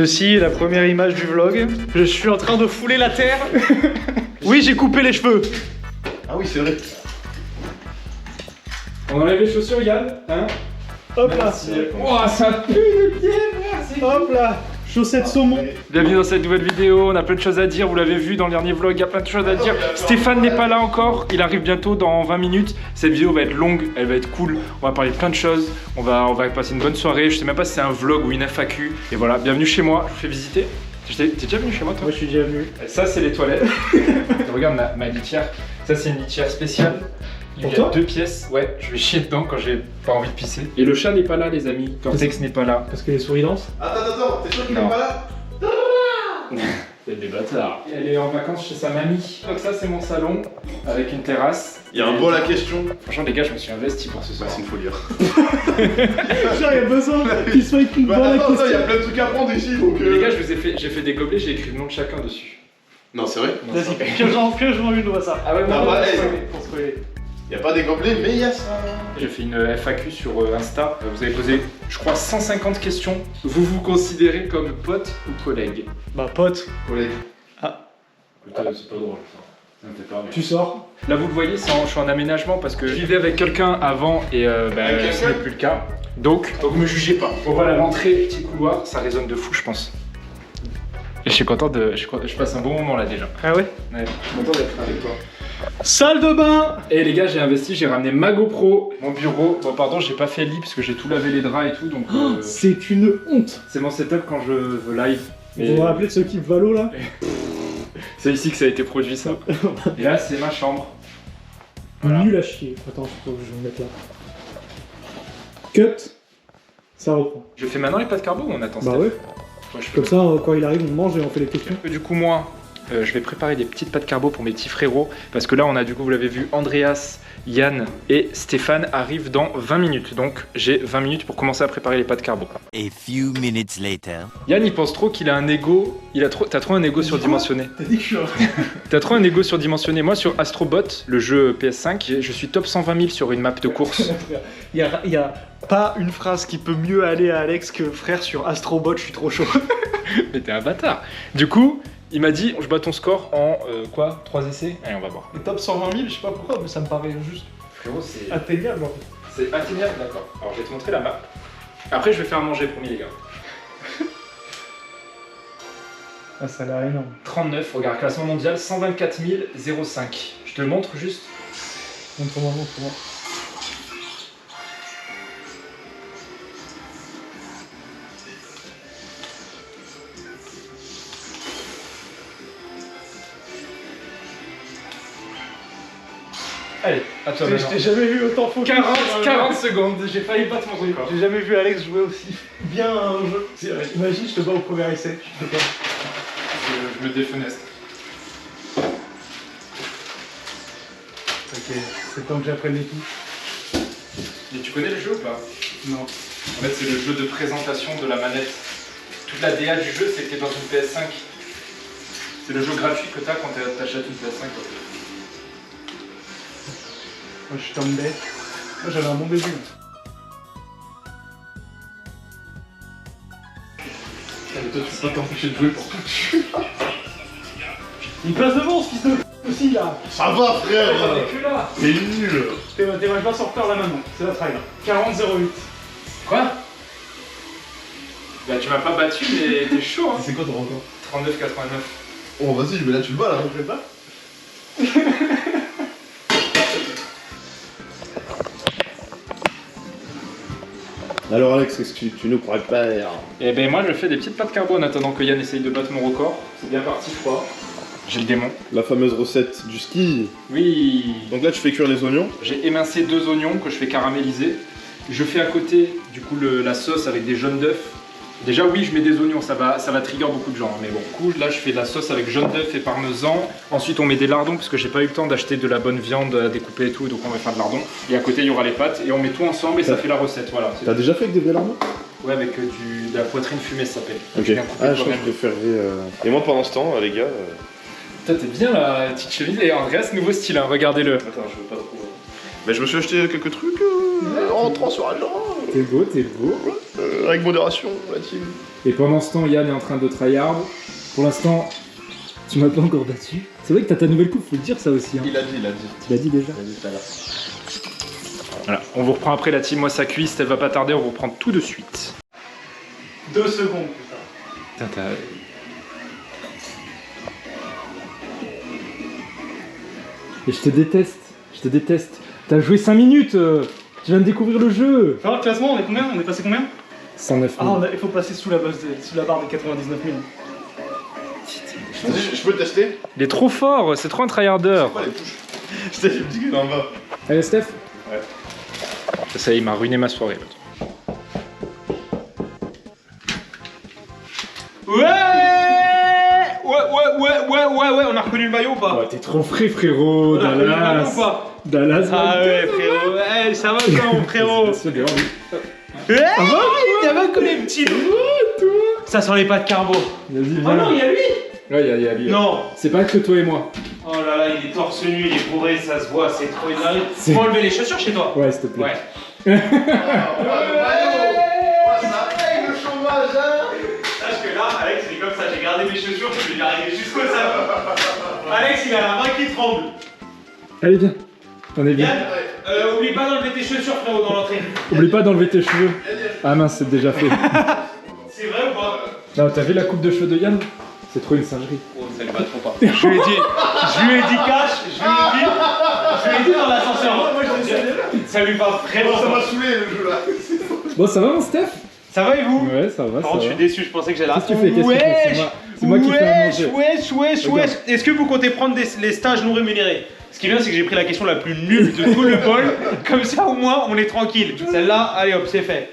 Ceci est la première image du vlog. Je suis en train de fouler la terre. Oui, j'ai coupé les cheveux. Ah oui, c'est vrai. On enlève les chaussures, Yann, hein? Hop là. Oh, ça pue le pied, merci. Hop là. Chaussettes saumon. Bienvenue dans cette nouvelle vidéo, on a plein de choses à dire, vous l'avez vu dans le dernier vlog, il y a plein de choses à dire. Stéphane n'est pas là encore, il arrive bientôt dans 20 minutes. Cette vidéo va être longue, elle va être cool, on va parler de plein de choses, on va passer une bonne soirée. Je sais même pas si c'est un vlog ou une FAQ. Et voilà, bienvenue chez moi, je vous fais visiter. T'es déjà venu chez moi toi? Moi je suis déjà venu. Ça c'est les toilettes. Regarde ma litière, ça c'est une litière spéciale. Il y a 2 pièces, ouais, je vais chier dedans quand j'ai pas envie de pisser. Et le chat n'est pas là les amis, Cortex n'est pas là. Parce que les souris dansent. Attends, t'es sûr qu'il Non. est pas là? C'est des bâtards. Elle est en vacances chez sa mamie. Donc ça c'est mon salon avec une terrasse. Il y a un bol à question. Franchement les gars, je me suis investi pour ce soir. C'est une folie. Genre, il y a besoin qu'ils soient avec une Bah, bonne attends, il y question. a plein de trucs à prendre ici donc. Les gars, j'ai fait des gobelets, j'ai écrit le nom de chacun dessus. Non, c'est vrai. Non, Vas-y, ça- pioche-en une, on voit ça. Ah ouais, Ah non, bah, non, hey. pour spoiler. Il y a pas des gobelets, mais il y a ça. J'ai fait une FAQ sur Insta. Vous avez posé, je crois, 150 questions. Vous vous considérez comme pote ou collègue? Bah, pote. Collègue. Putain, c'est pas drôle ça. Ça me fait peur. Tu sors. Là, vous le voyez, je suis en aménagement parce que je vivais avec quelqu'un avant et Avec ce n'est plus le cas. Donc me jugez pas. On voit l'entrée, petit couloir, ça résonne de fou, je pense. Et je suis content je passe un bon moment là déjà. Ah ouais. Ouais, je suis content d'être avec toi. Salle de bain. Et les gars, j'ai investi, j'ai ramené ma GoPro, mon bureau. Bon, pardon, j'ai pas fait le lit parce que j'ai tout lavé les draps et tout, donc C'est une honte. c'est mon setup quand je veux live. Vous vous rappelez de ce clip Valo là? C'est ici que ça a été produit ça. Et là, c'est ma chambre. Voilà. Nul à chier. Attends, je vais me mettre là. Cut. Ça reprend. Je fais maintenant les pâtes carbo ou on attend Bah Steph? ouais. Ouais, je Comme ça, quand il arrive, on mange et on fait les questions. Du coup, moi, je vais préparer des petites pâtes carbo pour mes petits frérots. Parce que là, on a du coup, vous l'avez vu, Andreas, Yann et Stéphane arrivent dans 20 minutes. Donc, j'ai 20 minutes pour commencer à préparer les pâtes carbo. A few minutes later. Yann, il pense trop qu'il a un ego. T'as trop un ego surdimensionné. T'as dit que je suis T'as trop un ego surdimensionné. Moi, sur Astrobot, le jeu PS5, je suis top 120 000 sur une map de course. Il y a pas une phrase qui peut mieux aller à Alex que frère sur Astrobot, je suis trop chaud. Mais t'es un bâtard. Du coup, il m'a dit, je bats ton score en quoi 3 essais? Allez, on va voir. Et top 120 000, je sais pas pourquoi, mais ça me paraît juste Frérot, c'est atteignable en fait. c'est atteignable, d'accord. Alors, je vais te montrer la map. Après, je vais faire à manger, promis, les gars. Ah, ça a l'air énorme. 39, regarde, classement mondial, 124 005. Je te le montre juste. Montre-moi, montre-moi. Allez, à toi Je maintenant. t'ai jamais vu autant focus. 40 secondes, j'ai failli battre mon record. J'ai jamais vu Alex jouer aussi bien à un jeu. Imagine, je te bats au premier essai. Je te bats. Je me défenestre. Ok, c'est temps que j'apprenne les touches. Et tu connais le jeu ou pas? Non. En fait, c'est le jeu de présentation de la manette. Toute la DA du jeu, c'est que t'es dans une PS5. C'est le jeu gratuit que t'as quand t'achètes une PS5. Moi, je suis tombé. Moi, j'avais un bon début. Mais toi, tu peux pas t'empêcher de jouer pour tout. Il passe devant, ce fils de aussi là. Ça va, frère. que là. T'es nul. T'es pas sortir là maintenant. C'est la trail. 40-08. Quoi? Bah, tu m'as pas battu, mais t'es chaud, hein. C'est quoi ton record? 39,89. Oh, vas-y, mais là tu le bats là. Je vais pas. Alors, Alex, qu'est-ce que tu nous prépares? Et ben moi, je fais des petites pâtes carbo en attendant que Yann essaye de battre mon record. C'est bien parti, je crois. J'ai le démon. La fameuse recette du ski. Oui. Donc là, tu fais cuire les oignons. J'ai émincé 2 oignons que je fais caraméliser. Je fais à côté, du coup, la sauce avec des jaunes d'œufs. Déjà, oui, je mets des oignons, ça va trigger beaucoup de gens. Mais bon, cool. Là, je fais de la sauce avec jaune d'œuf et parmesan. Ensuite, on met des lardons parce que j'ai pas eu le temps d'acheter de la bonne viande à découper et tout. Donc, on va faire de lardons. Et à côté, il y aura les pâtes. Et on met tout ensemble et ça fait la recette. Voilà. T'as déjà fait avec des vrais lardons? Ouais, avec de la poitrine fumée, ça s'appelle. Ok. Tu viens couper Ah, je crois que toi-même. je préférerais. Et moi, pendant ce temps, les gars. Toi, t'es bien la petite chemise. Et Andreas, nouveau style, hein, regardez-le. Attends, je veux pas trop. Mais je me suis acheté quelques trucs en rentrant sur Agent. T'es beau, t'es beau. Avec modération, la team. Et pendant ce temps, Yann est en train de tryhard. Pour l'instant, tu m'as pas encore battu. C'est vrai que t'as ta nouvelle coupe, faut le dire ça aussi. Hein. Il a dit. Tu l'as dit déjà. Il a dit tout à l'heure. Voilà, on vous reprend après la team. Moi, ça cuisse, elle va pas tarder, on vous reprend tout de suite. 2 secondes. Putain, t'as. Et je te déteste. T'as joué 5 minutes. Tu viens de découvrir le jeu. Alors, le classement, on est combien? On est passé combien? 109 000. Ah, il faut passer sous la barre des 99 000. Je peux tester? Il est trop fort, c'est trop un tryharder. Pas les touches. Je me dis qu'il en va. Allez, Steph. Ça, il m'a ruiné ma soirée. Ouais, on a reconnu le maillot ou pas? Oh, t'es trop frais, frérot. On a reconnu le maillot Dallas. ou pas? Dallas. Ah ouais, frérot, ouais, ça va quoi, mon frérot? C'est bien, oui. Il y avait que les petits loups. Ça sent les pâtes carbo. Vas-y, viens. Oh non, il y a lui. Ouais, il y a lui. Non. C'est pas que toi et moi. Oh là là, il est torse nu, il est bourré, ça se voit, c'est trop énervé. C'est- Faut enlever les chaussures chez toi. Ouais, s'il te plaît. Ouais. Ça paye le chômage, hein. Sache que là, Alex, il est comme ça, j'ai gardé mes chaussures, je vais y arriver jusqu'au salon. Alex, il a la main qui tremble. Allez, viens. On est bien. Yann, oublie pas d'enlever tes chaussures, frérot, dans l'entrée. Oublie pas d'enlever tes cheveux. Ah mince, c'est déjà fait. C'est vrai ou pas? Non, t'as vu la coupe de cheveux de Yann? C'est trop une singerie. Oh, ça lui va trop pas. Je lui ai dit cash, je lui ai dit dans l'ascenseur. Moi, je ça lui va vraiment Ça m'a pas. saoulé le jeu là. Bon, ça va, mon Steph? Ça va et vous? Ouais, ça va. Par contre, je suis déçu, je pensais que j'allais. Qu'est-ce que tu fais? C'est moi qui fais à manger. Wesh. Regarde. Est-ce que vous comptez prendre les stages non rémunérés? Ce qui est bien, c'est que j'ai pris la question la plus nulle de tout le bol. Comme ça, au moins, on est tranquille. Celle-là, allez hop, c'est fait.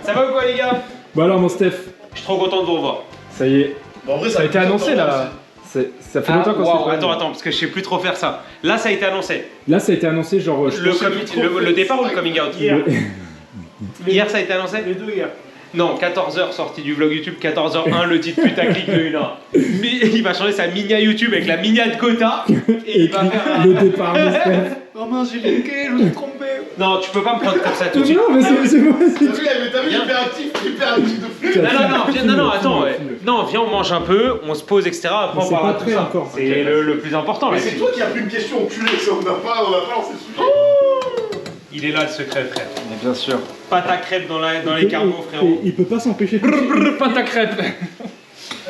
Ça va ou quoi, les gars? Bon alors, mon Steph, Je suis trop content de vous revoir. ça y est. En vrai, Ça a été annoncé là. Ça fait longtemps qu'on Waouh, s'est attends, parce que je sais plus trop faire ça. Là, ça a été annoncé. Là, ça a été annoncé, genre. je pense- Le départ ou le coming out? Hier, ça a été annoncé? Les deux hier. Non, 14h sortie du vlog YouTube, 14h01 le titre putaclic de 1h. Mais il va changer sa minia YouTube avec la minia de quota et il va faire. le départ de Steph. Oh mince, j'ai linké, je me suis trompé. Non, tu peux pas me prendre comme ça tout de suite. Non, mais c'est moi aussi. T'as vu, hyper actif de fou. Non, attends, ouais. Non, viens, on mange un peu, on se pose, etc. Après, on C'est parlera pas de tout prêt ça. encore. C'est le plus important là. Mais c'est toi qui as pris une question enculé, ça on n'a pas lancé le sujet. Il est là le secret, frère. Mais bien sûr. Pâte à crêpes dans les cargos, frérot. Il peut pas s'empêcher de. Pâte à crêpes.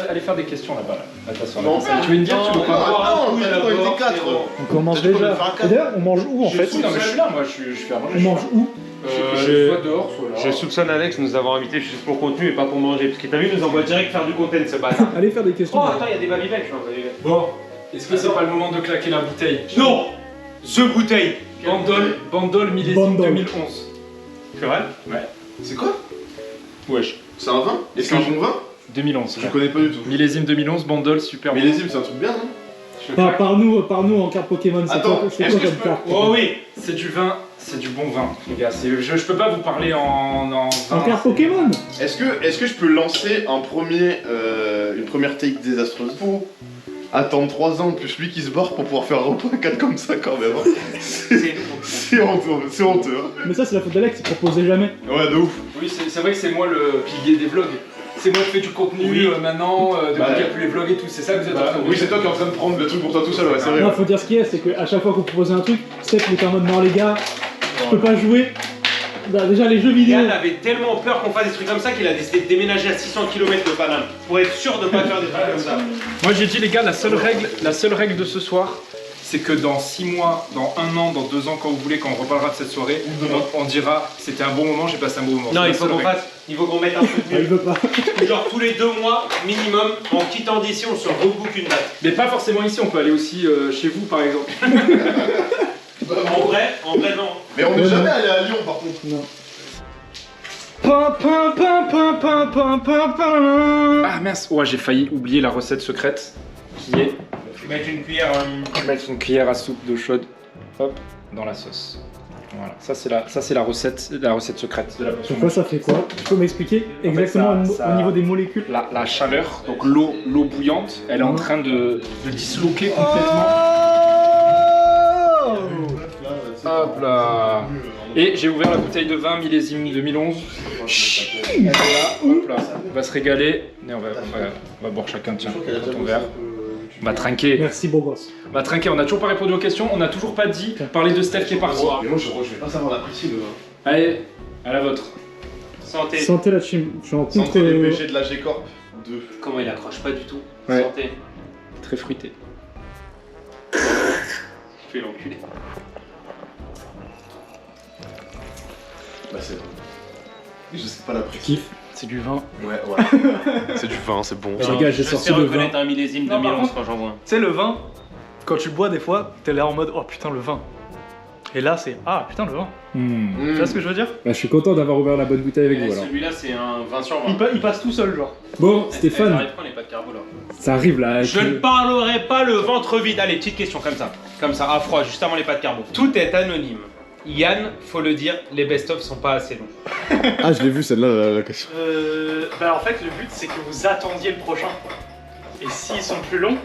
Allez faire des questions là-bas. Là. Attention. Non, Tu veux une bière? Tu veux pas? Attends, t'as dit qu'on était 4. On commence déjà. Et d'ailleurs, on mange où en fait? Non, mais je suis là, moi, je fais à manger. On mange où? Soit dehors, soit là. Je soupçonne Alex nous avoir invités juste pour contenu et pas pour manger. Parce que t'as vu, il nous envoie direct faire du content ce bâtard. Allez faire des questions. Oh, attends, il y a des babybel, je suis Bon, est-ce que c'est pas le moment de claquer la bouteille? Non! The bouteille! Bandol millésime Bandol. 2011. C'est vrai? C'est quoi? Wesh. C'est un vin? Et c'est un bon vin? 2011. Je connais pas du tout. Millésime 2011, Bandol, super. Millésime, c'est un truc bien, non? Parle-nous en carte Pokémon, c'est Attends, quoi est-ce comme que je peux- carte? Oh oui! C'est du vin, c'est du bon vin, les gars. Je peux pas vous parler en En vin. carte Pokémon? Est-ce que je peux lancer une première take désastreuse? Faut attendre 3 ans plus lui qui se barre pour pouvoir faire un repas 4 comme ça quand même. Hein. C'est honteux, c'est honteux. Hein. Mais ça, c'est la faute d'Alex, il proposait jamais. Ouais, de ouf. Oui, c'est vrai que c'est moi le pilier des vlogs. C'est moi qui fais du contenu Oui. maintenant, depuis Bah, qu'il n'y a plus les vlogs et tout. C'est ça que vous êtes en train de Oui, c'est toi qui es en train de prendre le truc pour toi tout seul, ouais, c'est vrai. Non, Ouais. faut dire ce qu'il y a, c'est qu'à chaque fois qu'on proposait un truc, Steph il était en mode non, les gars, je peux pas jouer. Bah, déjà, les jeux vidéo. Yann avait tellement peur qu'on fasse des trucs comme ça qu'il a décidé de déménager à 600 km de Paname pour être sûr de pas faire des trucs comme ça. Moi j'ai dit les gars, la seule règle de ce soir, c'est que dans 6 mois, dans 1 an, dans 2 ans, quand vous voulez, quand on reparlera de cette soirée, on dira c'était un bon moment, j'ai passé un bon moment. Non, C'est il la faut seule qu'on règle. fasse, il faut qu'on mette un truc Ah, il nul. veut pas. Genre tous les 2 mois minimum, en quittant d'ici, on se rebook une date. Mais pas forcément ici, on peut aller aussi chez vous par exemple. En vrai, non. Mais on n'est jamais allé à Lyon par contre. Non. Ah mince, ouais j'ai failli oublier la recette secrète qui est Je vais mettre une cuillère. mettre une cuillère à soupe d'eau chaude, hop, dans la sauce. Voilà, ça c'est la recette secrète de la potion. Pourquoi ça fait quoi? Tu peux m'expliquer exactement ça- au niveau des molécules? La chaleur, donc l'eau bouillante, elle est en train de disloquer complètement. Hop là. Et j'ai ouvert la bouteille de vin millésime 2011. Elle est là, hop là. On va se régaler. Et on va boire chacun, tiens, ton verre. On va trinquer. Merci, beau gosse. On va trinquer, on n'a toujours pas répondu aux questions, on n'a toujours pas dit parler de Steph qui est parti. Mais moi, je vais pas savoir l'apprécier le vin. Allez, à la vôtre. Santé. Santé la chim. Je suis en contre. Santé les PG de la G-Corp 2. Comment il accroche pas du tout. Ouais. Santé. Très fruité. Fais l'enculé. Bah, c'est vrai. Je sais pas l'apprécier. Kiff. C'est du vin. Ouais, voilà. C'est du vin, c'est bon. Les gars, j'ai Je sorti sais le vin. reconnaître un millésime Non, par 2011 contre- quand j'en vois un. Tu sais, le vin, quand tu le bois des fois, t'es là en mode oh putain le vin. Et là c'est ah putain le vin. Tu vois ce que je veux dire? Bah, je suis content d'avoir ouvert la bonne bouteille avec vous alors. Celui-là, c'est un 20 sur 20. Il passe tout seul genre. Bon, Ça Stéphane, arrive quand on n'est pas de carbo là. ça arrive là. Je ne parlerai pas le ventre vide. Allez, petite question comme ça, à froid, juste avant les pâtes carbo. Tout est anonyme. Yann, faut le dire, les best-of sont pas assez longs. Ah, je l'ai vu celle-là, la question. Bah en fait le but c'est que vous attendiez le prochain. Et s'ils sont plus longs,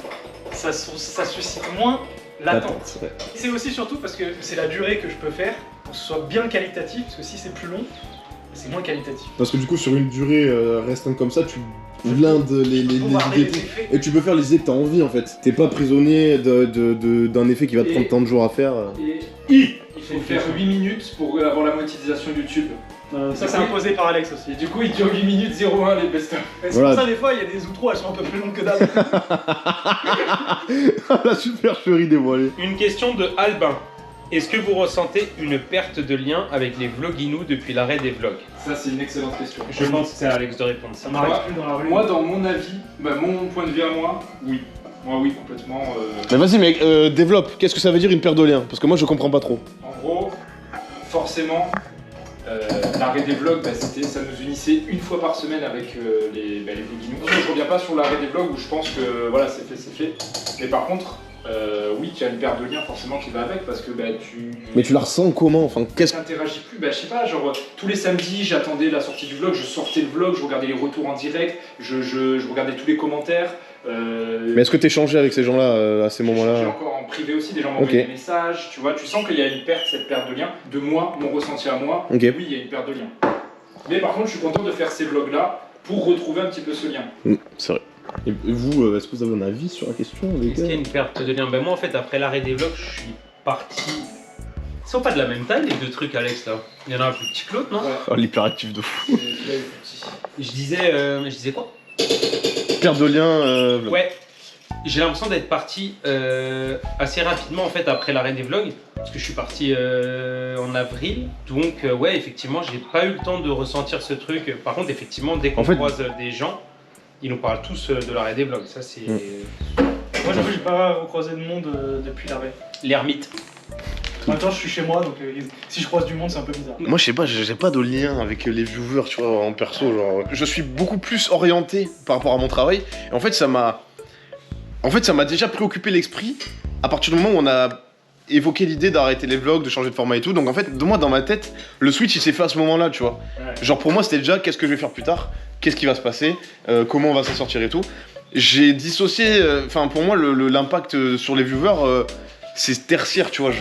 ça suscite moins l'attente. C'est aussi surtout parce que c'est la durée que je peux faire pour que ce soit bien qualitatif, parce que si c'est plus long, c'est moins qualitatif. Parce que du coup, sur une durée restreinte comme ça, tu blindes les Pour voir les idées. effets. Et tu peux faire les idées que t'as envie en fait. T'es pas prisonnier d'un effet qui va te prendre tant de jours à faire. Il faut faire 8 minutes pour avoir la monétisation YouTube. Ça c'est imposé par Alex aussi. Et du coup, il dure 8 minutes 01 les best-of. C'est Voilà. pour ça des fois il y a des outros, elles sont un peu plus longues que d'hab. La supercherie dévoilée. Une question de Albin. Est-ce que vous ressentez une perte de lien avec les vloginous depuis l'arrêt des vlogs? Ça, c'est une excellente question. Je pense que c'est à Alex de répondre ça. Ça m'arrive plus dans la rue. Moi, dans mon avis, mon point de vue à moi, oui. Moi, oui, complètement. Mais vas-y, mec, développe. Qu'est-ce que ça veut dire une perte de lien? Parce que moi, je comprends pas trop. En gros, forcément, l'arrêt des vlogs, ça nous unissait une fois par semaine avec les vloginous. Je reviens pas sur l'arrêt des vlogs où je pense que voilà, c'est fait. Mais par contre, oui, tu as une perte de lien forcément qui va avec parce que tu. Mais tu la ressens comment? Enfin, qu'est-ce que. T'interagis plus, je sais pas, genre tous les samedis j'attendais la sortie du vlog, je sortais le vlog, je regardais les retours en direct, je regardais tous les commentaires. Mais est-ce que t'échangeais avec ces gens-là à ces J'ai moments-là? encore en privé aussi, des gens m'envoyaient des messages, tu vois, tu sens qu'il y a cette perte de lien. De moi, mon ressenti à moi, Ok. oui, il y a une perte de lien. Mais par contre, je suis content de faire ces vlogs-là pour retrouver un petit peu ce lien. C'est vrai. Et vous, est-ce que vous avez un avis sur la question, les Est-ce qu'il y a gars? une perte de lien? Ben moi en fait après l'arrêt des vlogs je suis parti. Ils sont pas de la même taille les deux trucs Alex là. Il y en a un plus petit que l'autre non? Oh, l'hyperactif de fou. Je disais quoi? Perte de lien. vlog. Ouais. J'ai l'impression d'être parti assez rapidement en fait après l'arrêt des vlogs parce que je suis parti en avril donc ouais effectivement j'ai pas eu le temps de ressentir ce truc. Par contre effectivement dès qu'on croise des gens ils nous parlent tous de l'arrêt des vlogs, ça c'est... Moi j'avoue j'ai pas recroisé de monde depuis l'arrêt. L'ermite. En même temps je suis chez moi donc si je croise du monde c'est un peu bizarre. Moi, je sais pas, j'ai pas de lien avec les viewers, tu vois, en perso. Genre, je suis beaucoup plus orienté par rapport à mon travail. Et en fait, ça m'a déjà préoccupé l'esprit à partir du moment où on a évoqué l'idée d'arrêter les vlogs, de changer de format et tout. Donc en fait, moi, dans ma tête, le switch, il s'est fait à ce moment-là, tu vois. Ouais. Genre, pour moi, c'était déjà qu'est-ce que je vais faire plus tard, qu'est-ce qui va se passer, comment on va s'en sortir et tout. J'ai dissocié, enfin, pour moi, l'impact sur les viewers, c'est tertiaire, tu vois.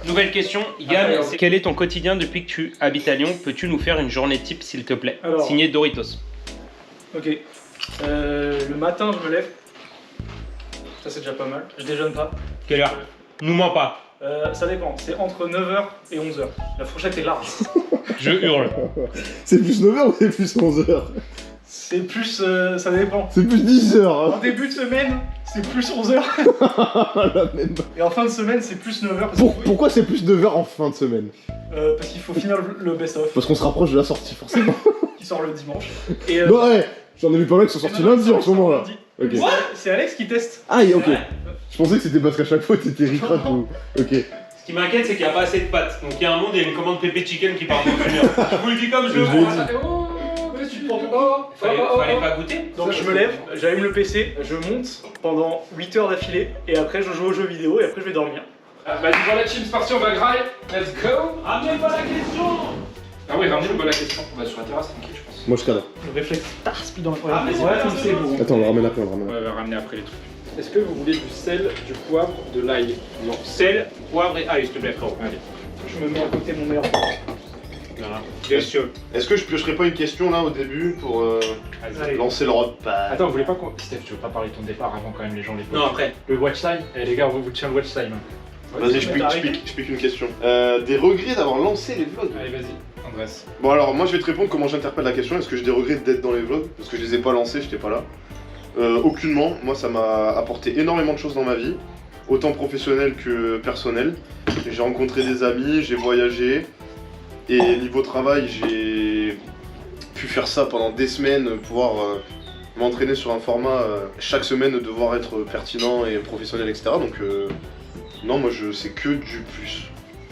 Nouvelle question, Yann, quel est ton quotidien depuis que tu habites à Lyon? Peux-tu nous faire une journée type s'il te plaît? Alors. Signé Doritos. Ok. Le matin je me lève. Ça c'est déjà pas mal. Je déjeune pas. Quelle heure? Nous mens pas. Ça dépend, c'est entre 9h et 11h. La fourchette est large. Je hurle. C'est plus 9h ou c'est plus 11h? C'est plus... ça dépend. C'est plus 10h. En début de semaine, c'est plus 11h. La même. Et en fin de semaine, c'est plus 9h. Pourquoi c'est plus 9h en fin de semaine? Parce qu'il faut finir le best-of Parce qu'on se rapproche de la sortie, forcément. qui sort le dimanche. Et, Non, ouais, j'en ai vu pas mal qui sont sortis lundi en ce moment là. Ok. C'est Alex qui teste. Ah, ok. Ouais. Je pensais que c'était parce qu'à chaque fois t'étais ricrac ou. Ok. Ce qui m'inquiète, c'est qu'il n'y a pas assez de pâtes. Donc il y a un monde, il y a une commande pépé chicken qui part dans une heure. Je vous le dis comme je le Je l'ai vois. dit. Fallait pas goûter. Donc je me lève, j'allume le PC, je monte pendant 8 heures d'affilée, et après je joue aux jeux vidéo, et après je vais dormir. Vas-y, voilà, Chim, c'est parti, on va grailler. Let's go. Ramenez pas la question. Ah oui, ramenez le bol à la question. On va sur la terrasse, tranquille, je pense. Moi je cadre. Le réflexe speed dans le Ah, mais ouais, c'est bon. Attends, on le ramène après, on le ramène On après. va ramener après les trucs. Est-ce que vous voulez du sel, du poivre, de l'ail? Donc sel, poivre et ail, s'il te plaît frérot. Allez. Je me mets à côté de mon meilleur pote. Voilà. Question. Est-ce que je piocherais pas une question là au début pour Allez. lancer le repas? Attends, vous voulez pas qu'on. Steph, tu veux pas parler de ton départ avant quand même les gens les posent. Non, après. Le watch time. Eh les gars, on vous tient le watch time. Vas-y, tu m'as arrêté. je pique une question. Des regrets d'avoir lancé les vlogs? Allez, vas-y, Andrés. Bon alors moi je vais te répondre comment j'interprète la question. Est-ce que j'ai des regrets d'être dans les vlogs? Parce que je les ai pas lancés, j'étais pas là. Aucunement, moi ça m'a apporté énormément de choses dans ma vie, autant professionnel que personnel. J'ai rencontré des amis, j'ai voyagé, et niveau travail j'ai pu faire ça pendant des semaines, pouvoir m'entraîner sur un format chaque semaine, devoir être pertinent et professionnel, etc. Donc non, moi c'est que du plus,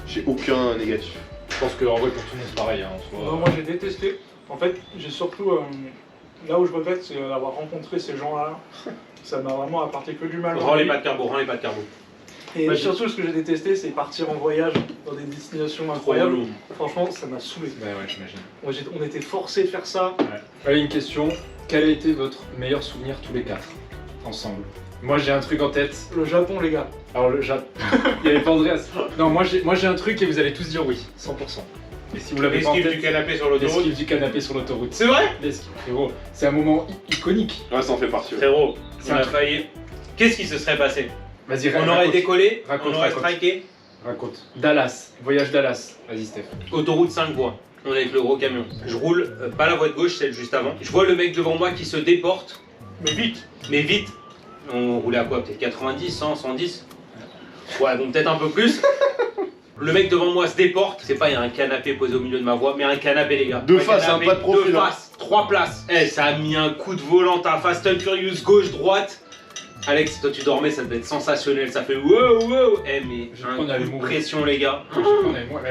j'ai aucun négatif. Je pense qu'en vrai, pour tout le monde, c'est pareil. Hein, en soi. Non, moi j'ai détesté. En fait, j'ai surtout. Là où je regrette, c'est d'avoir rencontré ces gens-là. Ça m'a vraiment apporté que du mal. Rends les pas de carbo, rends les pas de carbo. Et Ouais, surtout, ce que j'ai détesté, c'est partir en voyage dans des destinations incroyables. relou. Franchement, ça m'a saoulé. Ouais, j'imagine. On était forcés de faire ça. Allez, une question. Quel a été votre meilleur souvenir tous les 4 ensemble? Moi, j'ai un truc en tête. Le Japon, les gars. Alors, le Japon. Il y avait pas Andreas. Non, moi j'ai un truc et vous allez tous dire oui, 100%. Et si vous l'avez pas en L'esquive tête, du canapé sur l'autoroute. l'esquive du canapé sur l'autoroute. C'est vrai? L'esquive, frérot, c'est un moment iconique. Ouais, ça en fait partie. Ouais. Frérot, C'est on un a truc. failli. Qu'est-ce qui se serait passé? Vas-y, On aurait raconte. décollé, Raconte, on aurait raconte. striké. Raconte. Dallas, voyage Dallas. Vas-y, Steph. Autoroute 5 voies. On est avec le gros camion. Je roule, pas la voie de gauche, celle juste avant. Je vois le mec devant moi qui se déporte. Mais vite. Mais vite. On roulait à quoi? Peut-être 90, 100, 110? Ouais, donc peut-être un peu plus. Le mec devant moi se déporte. C'est pas, il y a un canapé posé au milieu de ma voie, mais un canapé, les gars. De Un face, canapé, hein, pas de profil, De hein. face, 3 places. Eh, ça a mis un coup de volant à Fast and Furious gauche, droite. Alex, toi tu dormais, ça devait être sensationnel. Ça fait wow, wow. Eh, mais Je crois qu'on allait un coup de mourir. pression, les gars.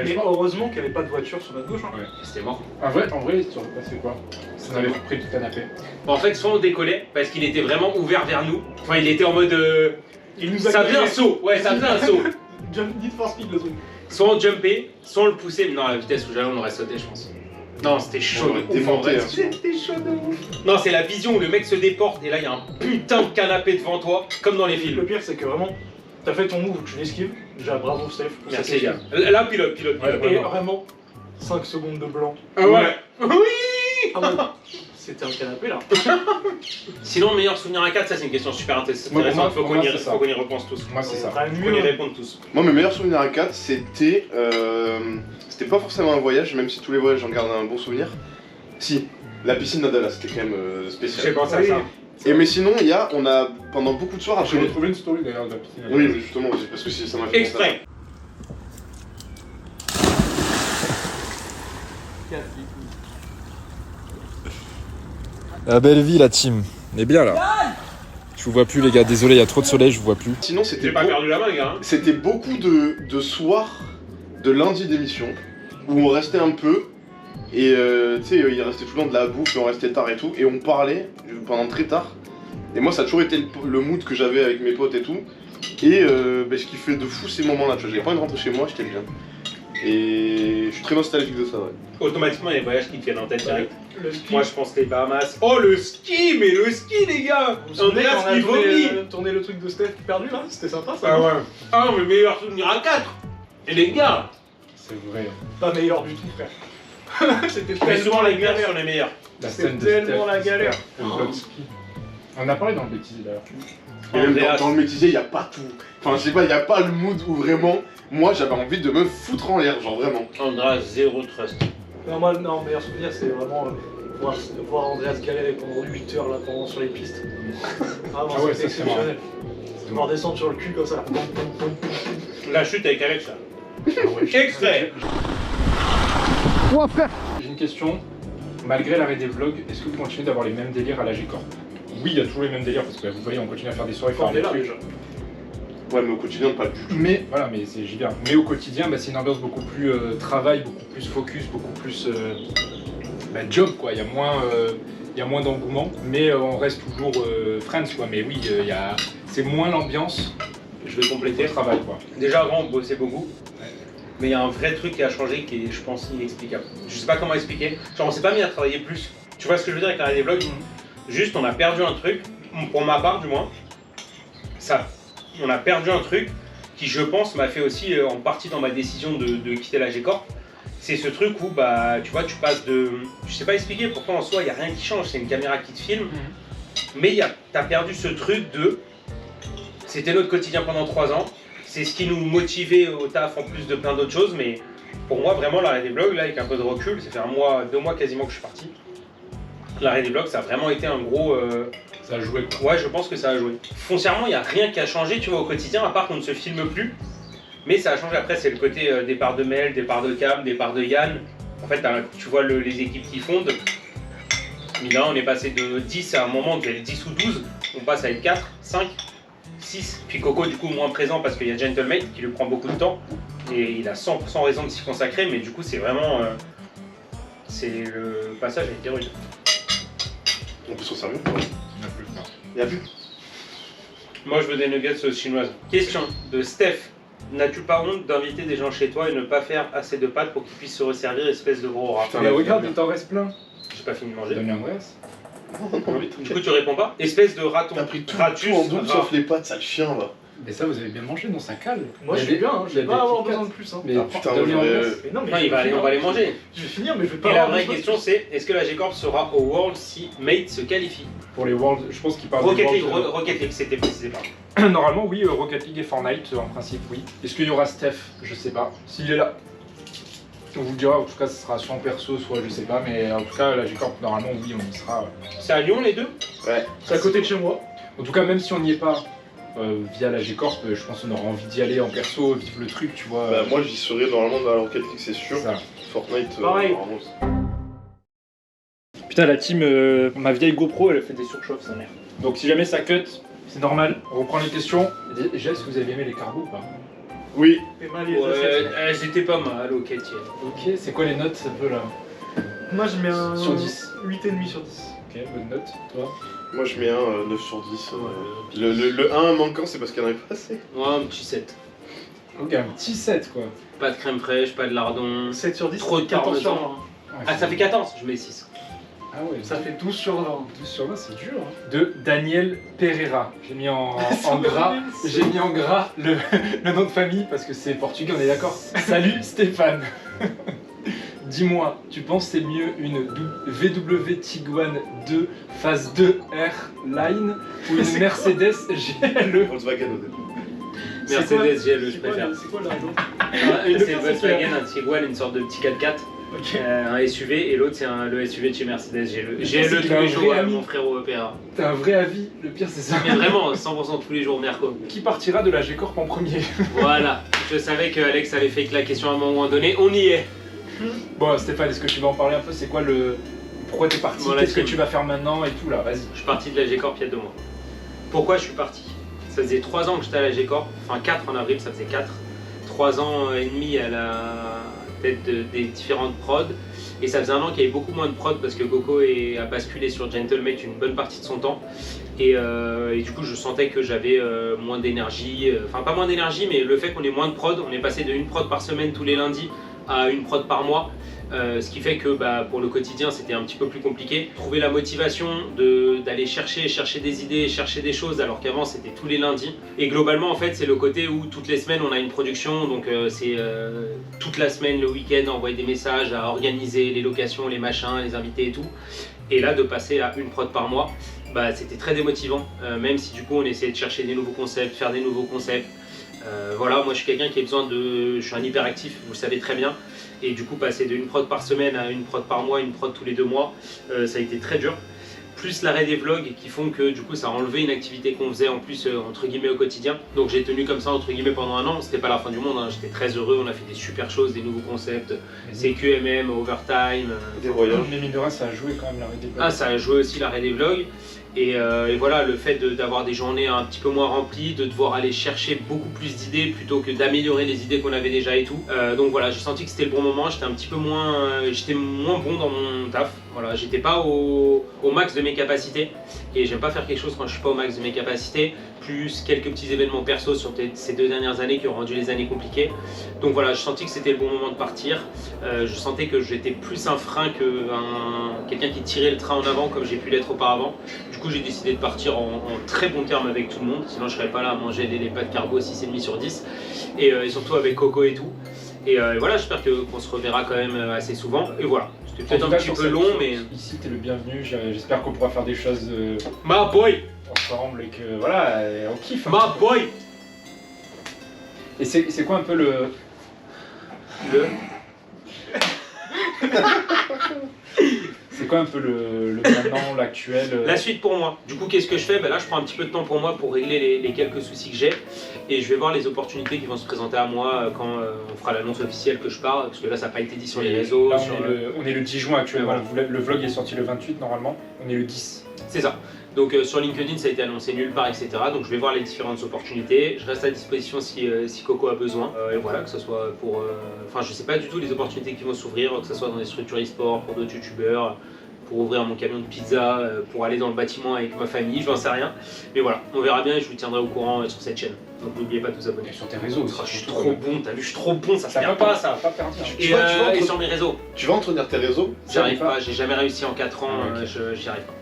Mais heureusement qu'il n'y avait pas de voiture sur notre gauche. Hein. C'était mort. En vrai, tu aurais passé quoi? Si on avait pris le canapé. Bon, en fait, soit on décollait, parce qu'il était vraiment ouvert vers nous. Enfin, il était en mode. Il nous a Ça faisait un saut. Ouais, ça faisait un saut. Need for Speed, le truc. Soit on jumpait, soit on le poussait. Mais non, à la vitesse où j'allais, on aurait sauté, je pense. Non, c'était chaud. On aurait de ouf, démonté, en vrai. hein. C'était chaud de ouf. Non, c'est la vision où le mec se déporte et là, il y a un putain de canapé devant toi, comme dans les Le films. pire, c'est que vraiment, t'as fait ton move, tu l'esquives. Déjà, bravo, Steph. pour Merci, cette les gars. esquive. Là, pilote. Et vraiment, 5 secondes de blanc. Ah ouais. Oui. Ah ouais. C'était un canapé là. Sinon, meilleur souvenir à 4, ça c'est une question super intéressante. Moi, pour moi, Faut pour moi, qu'on y c'est ça. faut qu'on y réponse tous. Moi, c'est ça. T'as Faut qu'on y mieux. réponde tous. Moi, mes meilleurs souvenirs à 4, c'était. C'était pas forcément un voyage, même si tous les voyages j'en garde un bon souvenir. Si, la piscine à Dallas, c'était quand même J'ai spécial. pensé à Oui. ça. Et mais sinon, on a pendant beaucoup de soirs après. J'ai retrouvé une story d'ailleurs de la piscine. Oui, mais justement, parce que ça m'a fait penser à ça. Extrait. La belle vie, la team. On est bien là. Je vous vois plus les gars, désolé, il y a trop de soleil, je vous vois plus. Sinon, J'ai pas perdu la main, les gars. Hein. c'était beaucoup de soirs de lundi d'émission où on restait un peu et tu sais, il restait tout le long de la bouffe et on restait tard et tout et on parlait pendant très tard. Et moi, ça a toujours été le mood que j'avais avec mes potes et tout. Et je kiffais de fou ces moments-là, tu vois. J'avais pas envie de rentrer chez moi, j'étais bien. Et je suis très nostalgique de ça, ouais. Automatiquement, il y a des voyages qui te viennent en tête direct. Le ski. Moi, je pense les Bahamas. Oh, le ski, mais le ski, les gars. Vous vous souvenez Andreas quand on qui a vomit. tourné le truc de Steph perdu là? C'était sympa ça. Ah non ouais. Ah, mais meilleur souvenir à 4. Et les gars, C'est vrai. Pas meilleur du tout, frère. C'était mais tellement souvent la les gars galère. sont les meilleurs. La C'était scène de tellement Steph, la galère. Le vlog ski. On a parlé dans le bêtisier d'ailleurs. Et même Andreas. dans le métier, il y a pas tout. Enfin, je sais pas, il y a pas le mood où vraiment, moi j'avais envie de me foutre en l'air, genre vraiment. Andreas, zéro trust. Non, moi, non, meilleur souvenir, c'est vraiment voir Andreas galérer pendant 8 heures là, sur les pistes. Vraiment, Ah ouais, c'était ça, c'est marrant. exceptionnel. On va redescendre sur le cul comme ça. La chute avec Alex, ça. Extrait. J'ai une question. Malgré l'arrêt des vlogs, est-ce que vous continuez d'avoir les mêmes délires à la G-Corp? Oui, il y a toujours les mêmes délires parce que vous voyez, on continue à faire des soirées, On faire est des là trucs. déjà. Ouais, mais au quotidien, pas du tout. Mais voilà, mais c'est j'y viens. Mais au quotidien, c'est une ambiance beaucoup plus travail, beaucoup plus focus, beaucoup plus job quoi. Il y a moins d'engouement, mais on reste toujours friends quoi. Mais oui, c'est moins l'ambiance Je vais compléter. au travail quoi. Déjà, avant, on bossait beaucoup. Mais il y a un vrai truc qui a changé qui est, je pense, inexplicable. Je sais pas comment expliquer. Genre, on s'est pas mis à travailler plus. Tu vois ce que je veux dire avec l'arrêt des vlogs? Juste, on a perdu un truc, pour ma part du moins. Ça. On a perdu un truc qui je pense m'a fait aussi en partie dans ma décision de quitter la G-Corp. C'est ce truc où bah, tu vois, tu passes de... Je sais pas expliquer, pourtant en soi il n'y a rien qui change, c'est une caméra qui te filme. Mais t'as perdu ce truc de... C'était notre quotidien pendant 3 ans, c'est ce qui nous motivait au taf en plus de plein d'autres choses, mais pour moi vraiment l'arrêt des vlogs, là avec un peu de recul, ça fait 2 mois quasiment que je suis parti. L'arrêt des vlogs ça a vraiment été un gros... Ça a joué quoi. Ouais, je pense que ça a joué. Foncièrement il n'y a rien qui a changé tu vois au quotidien, à part qu'on ne se filme plus. Mais ça a changé après, c'est le côté départ de Mel, départ de Cam, départ de Yann. En fait tu vois les équipes qui fondent. Là on est passé de 10 à un moment, on devait être 10 ou 12, on passe à être 4, 5, 6. Puis Coco du coup moins présent parce qu'il y a Gentlemate qui lui prend beaucoup de temps. Et il a 100% raison de s'y consacrer, mais du coup c'est vraiment... le passage a été rude. On peut s'en servir. Il n'y a plus. Moi je veux des nuggets chinoises. Question de Steph. N'as-tu pas honte d'inviter des gens chez toi et ne pas faire assez de pâtes pour qu'ils puissent se resservir, espèce de gros rat? Mais regarde, il t'en reste plein. J'ai pas fini de manger. Donne-lui un Andreas. Du coup tu réponds pas? Espèce de raton. T'as pris tout Ratus, en double rat. sauf les pattes, sale chien va. Mais ça, vous avez bien mangé, non, ça cale. Moi je suis bien, je vais pas avoir besoin de plus. Mais Ah, putain, donne-lui un j'aurais- Andreas. Mais non, mais Non, on va les manger. Je vais finir, mais je vais pas Et la avoir vraie besoin de question c'est, est-ce que la G-Corp sera au World si Mate se qualifie? Pour les Worlds, je pense qu'il parle Rocket des League, Worlds, Rocket League, c'était précisé pas. Normalement, oui, Rocket League et Fortnite, en principe, oui. Est-ce qu'il y aura Steph? Je sais pas. S'il est là, on vous le dira. En tout cas, ce sera soit en perso, soit je sais pas. Mais en tout cas, la G-Corp, normalement, oui, on y sera. C'est à Lyon les deux? Ouais. C'est à côté de chez moi. En tout cas, même si on n'y est pas via la G-Corp, je pense qu'on aura envie d'y aller en perso, vivre le truc, tu vois. Bah, moi j'y serai normalement dans la Rocket League, c'est sûr. Ça. Fortnite, Pareil. normalement, Putain, la team, ma vieille GoPro, elle fait des surchauffes, sa mère. Donc si jamais ça cut, C'est normal. On reprend les questions. Déjà, est-ce que vous avez aimé les cargos ou pas? Oui. Fais mal les Ouais, assiettes. elles étaient pas mal, ok tiens. Ok, c'est quoi les notes un peu là? Moi je mets un Sur 10. 8,5 sur 10. Ok, bonne note. Toi? Moi je mets un 9 sur 10. Le 1 manquant, c'est parce qu'il n'y en avait pas assez. Moi un petit 7. Ok, un petit 7 quoi. Pas de crème fraîche, pas de lardon. 7 sur 10, Trop de 14 sur 20. parmesan. Ah ça fait 14, je mets 6. Ah ouais, Ça fait 12 sur 20. 12 sur 20, c'est dur. Hein. De Daniel Pereira. J'ai mis en gras. J'ai mis en gras le nom de famille parce que c'est portugais, on est d'accord. Salut Stéphane. Dis-moi, tu penses c'est mieux une VW Tiguan 2 phase 2 R Line ou une Mercedes GLE? Volkswagen au début. Mercedes GLE, je préfère. C'est quoi la raison? Une c'est le Volkswagen, un Tiguan, une sorte de petit 4x4. Ok. Un SUV et l'autre c'est le SUV de chez Mercedes GLE. C'est GLE qu'il tous a un les vrai jours, ami. mon frérot Opéra. T'as un vrai avis, le pire c'est ça. Mais vraiment, 100% tous les jours, Merco. Qui partira de la G-Corp en premier? Voilà, je savais que Alex avait fait que la question à un moment donné, on y est. Bon Stéphane, est-ce que tu vas en parler un peu? C'est quoi le... Pourquoi t'es parti? Bon, la Qu'est-ce que team. tu vas faire maintenant et tout là? Vas-y. Je suis parti de la G-Corp il y a 2 mois. Pourquoi je suis parti? Ça faisait 3 ans que j'étais à la G-Corp, enfin 4 en avril, ça faisait 4. 3 ans et demi à la tête des différentes prods. Et ça faisait 1 an qu'il y avait beaucoup moins de prod parce que Coco a basculé sur Gentlemate une bonne partie de son temps. Et du coup, je sentais que j'avais moins d'énergie. Enfin, pas moins d'énergie, mais le fait qu'on ait moins de prod, on est passé de 1 prod par semaine tous les lundis à 1 prod par mois. Ce qui fait que pour le quotidien c'était un petit peu plus compliqué. Trouver la motivation d'aller chercher des idées, chercher des choses alors qu'avant c'était tous les lundis. Et globalement en fait c'est le côté où toutes les semaines on a une production, donc c'est toute la semaine, le week-end, à envoyer des messages, à organiser les locations, les machins, les invités et tout. Et là de passer à 1 prod par mois, c'était très démotivant, même si du coup on essayait de chercher des nouveaux concepts, faire des nouveaux concepts. Voilà, moi je suis quelqu'un qui a besoin de... Je suis un hyperactif, vous le savez très bien. Et du coup passer de 1 prod par semaine à 1 prod par mois, 1 prod tous les 2 mois, ça a été très dur. Plus l'arrêt des vlogs qui font que du coup ça a enlevé une activité qu'on faisait en plus entre guillemets au quotidien. Donc j'ai tenu comme ça entre guillemets pendant 1 an, c'était pas la fin du monde, hein. J'étais très heureux, on a fait des super choses, des nouveaux concepts, CQMM, Overtime. Des voyages. Mais mine de rien, ça a joué quand même l'arrêt des Ah, ça a joué aussi l'arrêt des vlogs. Et voilà, le fait d'avoir des journées un petit peu moins remplies, de devoir aller chercher beaucoup plus d'idées plutôt que d'améliorer les idées qu'on avait déjà et tout. Donc voilà, j'ai senti que c'était le bon moment, j'étais un petit peu j'étais moins bon dans mon taf. Voilà, j'étais pas au max de mes capacités. Et j'aime pas faire quelque chose quand je suis pas au max de mes capacités. Plus quelques petits événements perso sur ces 2 dernières années qui ont rendu les années compliquées. Donc voilà, je sentis que c'était le bon moment de partir. Je sentais que j'étais plus un frein que quelqu'un qui tirait le train en avant comme j'ai pu l'être auparavant. Du coup, j'ai décidé de partir en très bon terme avec tout le monde, sinon je serais pas là à manger les pâtes carbo 6,5 sur 10, et surtout avec Coco et tout. Et voilà, j'espère qu'on se reverra quand même assez souvent. Et voilà, c'était peut-être un petit peu long, mais... Ici, t'es le bienvenu, j'espère qu'on pourra faire des choses Ma boy ensemble et que voilà, on kiffe. Ma boy Et c'est quoi un peu le... C'est quoi un peu le maintenant, l'actuel La suite pour moi. Du coup, qu'est-ce que je fais? Là, je prends un petit peu de temps pour moi pour régler les quelques soucis que j'ai. Et je vais voir les opportunités qui vont se présenter à moi quand on fera l'annonce officielle que je pars. Parce que là, ça n'a pas été dit sur les réseaux. Là, on est le 10 juin actuellement. Voilà. Le vlog est sorti le 28 normalement. On est le 10. C'est ça. Donc sur LinkedIn, ça a été annoncé nulle part, etc. Donc je vais voir les différentes opportunités. Je reste à disposition si Coco a besoin. Et voilà, que ce soit pour... Enfin, je sais pas du tout les opportunités qui vont s'ouvrir, que ce soit dans des structures e-sport, pour d'autres youtubeurs, pour ouvrir mon camion de pizza, pour aller dans le bâtiment avec ma famille, je n'en sais rien. Mais voilà, on verra bien et je vous tiendrai au courant sur cette chaîne. Donc n'oubliez pas de vous abonner. Et sur tes réseaux aussi. Je suis trop bon, t'as vu, je suis trop bon, ça se Ça perd va pas ça. pas perdre. Et sur mes réseaux. Tu vas entretenir tes réseaux? J'y arrive pas, j'ai jamais réussi en 4 ans, Ok. j'y arrive pas.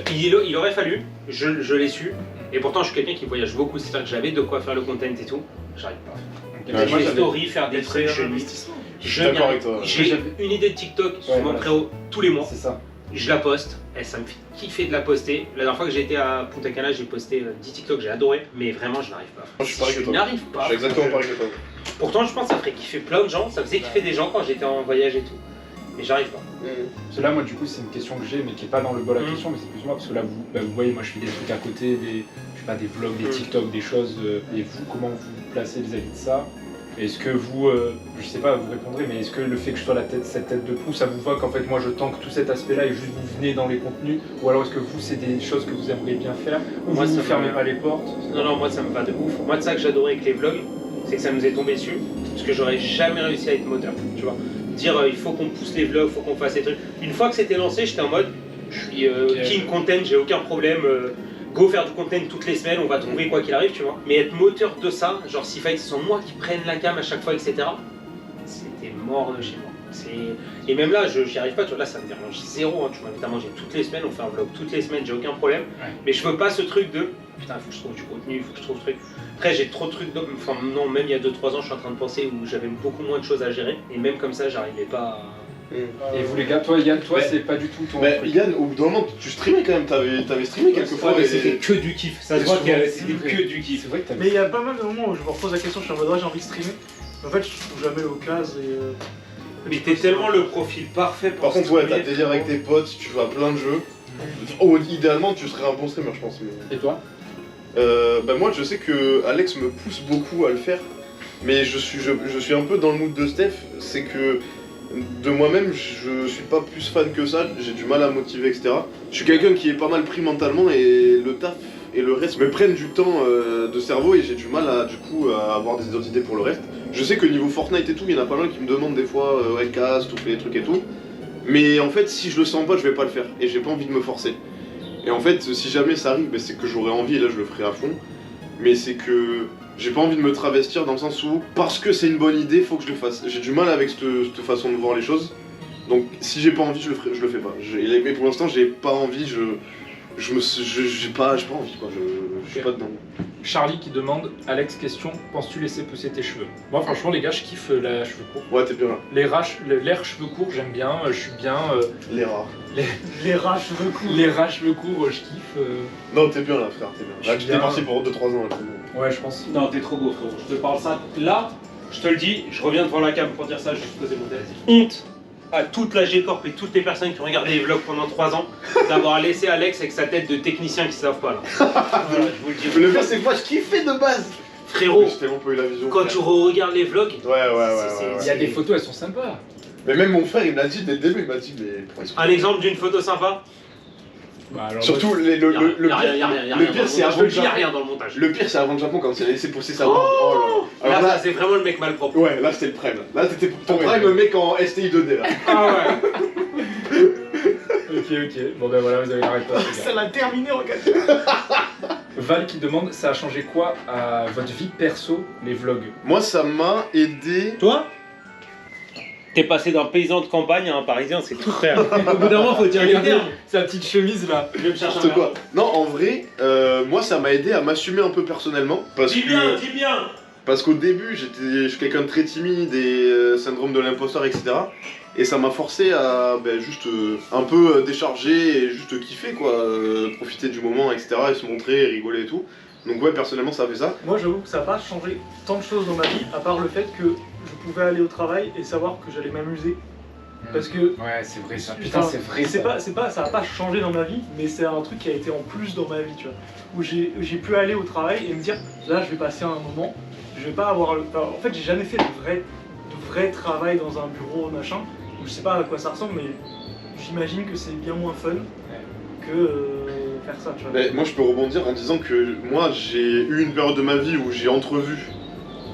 Okay. Il aurait fallu, je l'ai su, et pourtant je suis quelqu'un qui voyage beaucoup, c'est-à-dire que j'avais de quoi faire le content et tout, j'arrive pas. Ouais, Faire moi, des stories, faire des trucs, Je suis d'accord avec toi. J'ai une idée de TikTok sur mon voilà. frérot tous les mois, C'est ça. je la poste, et ça me fait kiffer de la poster. La dernière fois que j'ai été à Punta Cana, j'ai posté 10 TikTok, j'ai adoré, mais vraiment je n'arrive pas. Moi, je suis pareil que toi. n'arrive Je pas. suis exactement pareil que toi. Pourtant je pense que ça ferait kiffer plein de gens, ça faisait kiffer des gens quand j'étais en voyage et tout, mais j'arrive pas. Parce que là, moi, du coup, c'est une question que j'ai, mais qui est pas dans le bol à question, mais c'est plus moi, parce que là, vous voyez, moi, je fais des trucs à côté, je sais pas, des vlogs, des TikTok, des choses, et vous, comment vous vous placez vis-à-vis de ça? Est-ce que vous, je sais pas, vous répondrez, mais est-ce que le fait que je sois cette tête de proue, ça vous va qu'en fait, moi, je tanque tout cet aspect-là et juste vous venez dans les contenus? Ou alors est-ce que vous, c'est des choses que vous aimeriez bien faire? Ou Moi, vous ça ne fermez me- pas les portes? Non, moi ça me va de ouf. Moi, de ça que j'adorais avec les vlogs, c'est que ça nous est tombé dessus, parce que j'aurais jamais réussi à être moteur, tu vois. Dire il faut qu'on pousse les vlogs, il faut qu'on fasse des trucs. Une fois que c'était lancé, j'étais en mode, je suis king content, j'ai aucun problème, go faire du content toutes les semaines, on va trouver quoi qu'il arrive, tu vois. Mais être moteur de ça, genre s'il fallait que ce soit moi qui prenne la cam à chaque fois, etc., c'était mort de chez moi. Et même là, j'y arrive pas, tu vois, là ça me dérange zéro, hein. Tu m'invites à manger toutes les semaines, on fait un vlog toutes les semaines, j'ai aucun problème. Ouais. Mais je veux pas ce truc de putain, il faut que je trouve du contenu, il faut que je trouve truc. Après, j'ai trop de trucs, enfin non, même il y a 2-3 ans, je suis en train de penser où j'avais beaucoup moins de choses à gérer, et même comme ça, j'arrivais pas à... Et vous, les gars, toi, Yann, toi, Mais- c'est pas du tout ton. Mais truc. Yann, au bout d'un moment, tu streamais quand même, t'avais streamé quelques fois. mais et- c'était que du kiff, ça se voit que c'était que du kiff. C'est vrai que t'as Mais il y a pas mal de moments où je me repose la question, je suis en mode ouais, j'ai envie de streamer. En fait, je trouve jamais l'occasion et. Mais t'es tellement le profil parfait pour Par contre, ouais, streamer, t'as délire avec tes potes, tu joues à plein de jeux. Oh, idéalement, tu serais un bon streamer, je pense. Mais... Et toi? Bah moi, je sais que Alex me pousse beaucoup à le faire, mais je suis un peu dans le mood de Steph, c'est que de moi-même, je suis pas plus fan que ça, j'ai du mal à motiver, etc. Je suis quelqu'un qui est pas mal pris mentalement et le taf et le reste me prennent du temps de cerveau et j'ai du mal à, du coup, à avoir des autres idées pour le reste. Je sais que niveau Fortnite et tout, il y en a pas mal qui me demandent des fois ouais, cast ou fais des trucs et tout. Mais en fait, si je le sens pas, je vais pas le faire et j'ai pas envie de me forcer. Et en fait, si jamais ça arrive, bah, c'est que j'aurais envie et là je le ferai à fond. Mais c'est que j'ai pas envie de me travestir dans le sens où, parce que c'est une bonne idée, faut que je le fasse. J'ai du mal avec cette façon de voir les choses. Donc si j'ai pas envie, je le fais pas. Mais pour l'instant, j'ai pas envie, j'ai pas envie quoi, je suis pas dedans. Charlie qui demande, Alex, question, penses-tu laisser pousser tes cheveux? Moi, franchement, les gars, je kiffe les cheveux courts. Ouais, t'es bien là. L'air cheveux courts, j'aime bien, je suis bien. Les rares. Les rats cheveux courts. Les rats cheveux courts, je kiffe. Non, t'es bien là, frère, t'es bien. Je Là, suis t'es bien. parti pour 2-3 ans. Là, t'es Ouais, je pense. Non, t'es trop beau, frérot. Je te parle ça. Là, je te le dis, je reviens devant la cam pour dire ça, je vais juste poser mon téléphone. Honte à toute la G-Corp et toutes les personnes qui ont regardé les vlogs pendant 3 ans d'avoir laissé Alex avec sa tête de technicien qui savent pas là. Voilà, je vous le dis. bien. Le pire, c'est que moi, je kiffais de base. Frérot, J'ai tellement pas eu la vision. quand tu regardes les vlogs, Ouais. Il y a des photos, elles sont sympas. Mais même mon frère, il me l'a dit dès le début, il m'a dit, mais pourquoi ils sont... un exemple d'une photo sympa. Bah, alors, Surtout, le Y a rien, pire, y a rien, y a rien le dans pire, le c'est montage. avant Je le te le dis, y a Japon. rien dans le montage. Le pire, c'est avant le Japon quand il a laissé pousser sa barbe. Oh là là. Là, Alors ça, c'est vraiment le mec malpropre. ouais, là c'était le prime. Là, t'étais ton prime mec en STI 2D là. Ah ouais. Ok. Bon, ben voilà, vous avez la réponse. les Ça gars. l'a terminé, regarde. Val qui demande, ça a changé quoi à votre vie perso, les vlogs? Moi, ça m'a aidé. Toi T'es passé d'un paysan de campagne à un parisien, c'est tout frère. Au bout d'un moment, faut dire les termes. Sa petite chemise là. Je vais me chercher N'importe un quoi. Non, en vrai, moi ça m'a aidé à m'assumer un peu personnellement. Dis bien, dis bien. Parce qu'au début, je suis quelqu'un de très timide et syndrome de l'imposteur, etc. Et ça m'a forcé à juste un peu décharger et juste kiffer quoi, profiter du moment, etc. Et se montrer, et rigoler et tout. Donc ouais, personnellement ça a fait ça. Moi j'avoue que ça n'a pas changé tant de choses dans ma vie, à part le fait que je pouvais aller au travail et savoir que j'allais m'amuser. Parce que... Ouais, c'est vrai ça. Putain, c'est vrai ça. Ça n'a pas changé dans ma vie, mais c'est un truc qui a été en plus dans ma vie, tu vois. Où j'ai pu aller au travail et me dire, là je vais passer un moment, je vais pas avoir... en fait j'ai jamais fait de vrai travail dans un bureau, machin. Donc je sais pas à quoi ça ressemble, mais j'imagine que c'est bien moins fun que faire ça, tu vois. Moi je peux rebondir en disant que moi j'ai eu une période de ma vie où j'ai entrevu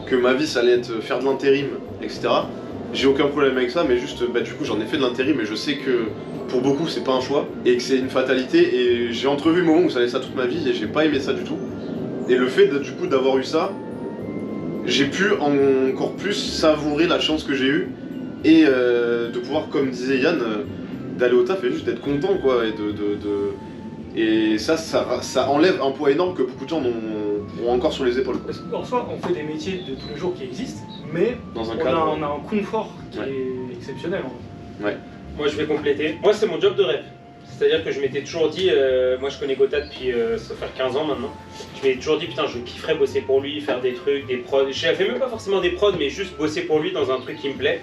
que ma vie ça allait être faire de l'intérim, etc. J'ai aucun problème avec ça, mais juste du coup j'en ai fait de l'intérim et je sais que pour beaucoup c'est pas un choix et que c'est une fatalité et j'ai entrevu le moment où ça allait être ça toute ma vie et j'ai pas aimé ça du tout. Et le fait du coup d'avoir eu ça, j'ai pu encore plus savourer la chance que j'ai eue et de pouvoir, comme disait Yann, d'aller au taf et juste d'être content quoi et et ça enlève un poids énorme que beaucoup de gens ont encore sur les épaules. Parce qu'en soi, on fait des métiers de tous les jours qui existent, mais Dans un on cadre, a un confort qui est exceptionnel. En fait. Moi je vais compléter. Moi c'est mon job de rêve. C'est-à-dire que je m'étais toujours dit, moi je connais Gotha depuis ça fait 15 ans maintenant. Je m'étais toujours dit putain je kifferais bosser pour lui, faire des trucs, des prods. Je fait même pas forcément des prods mais juste bosser pour lui dans un truc qui me plaît.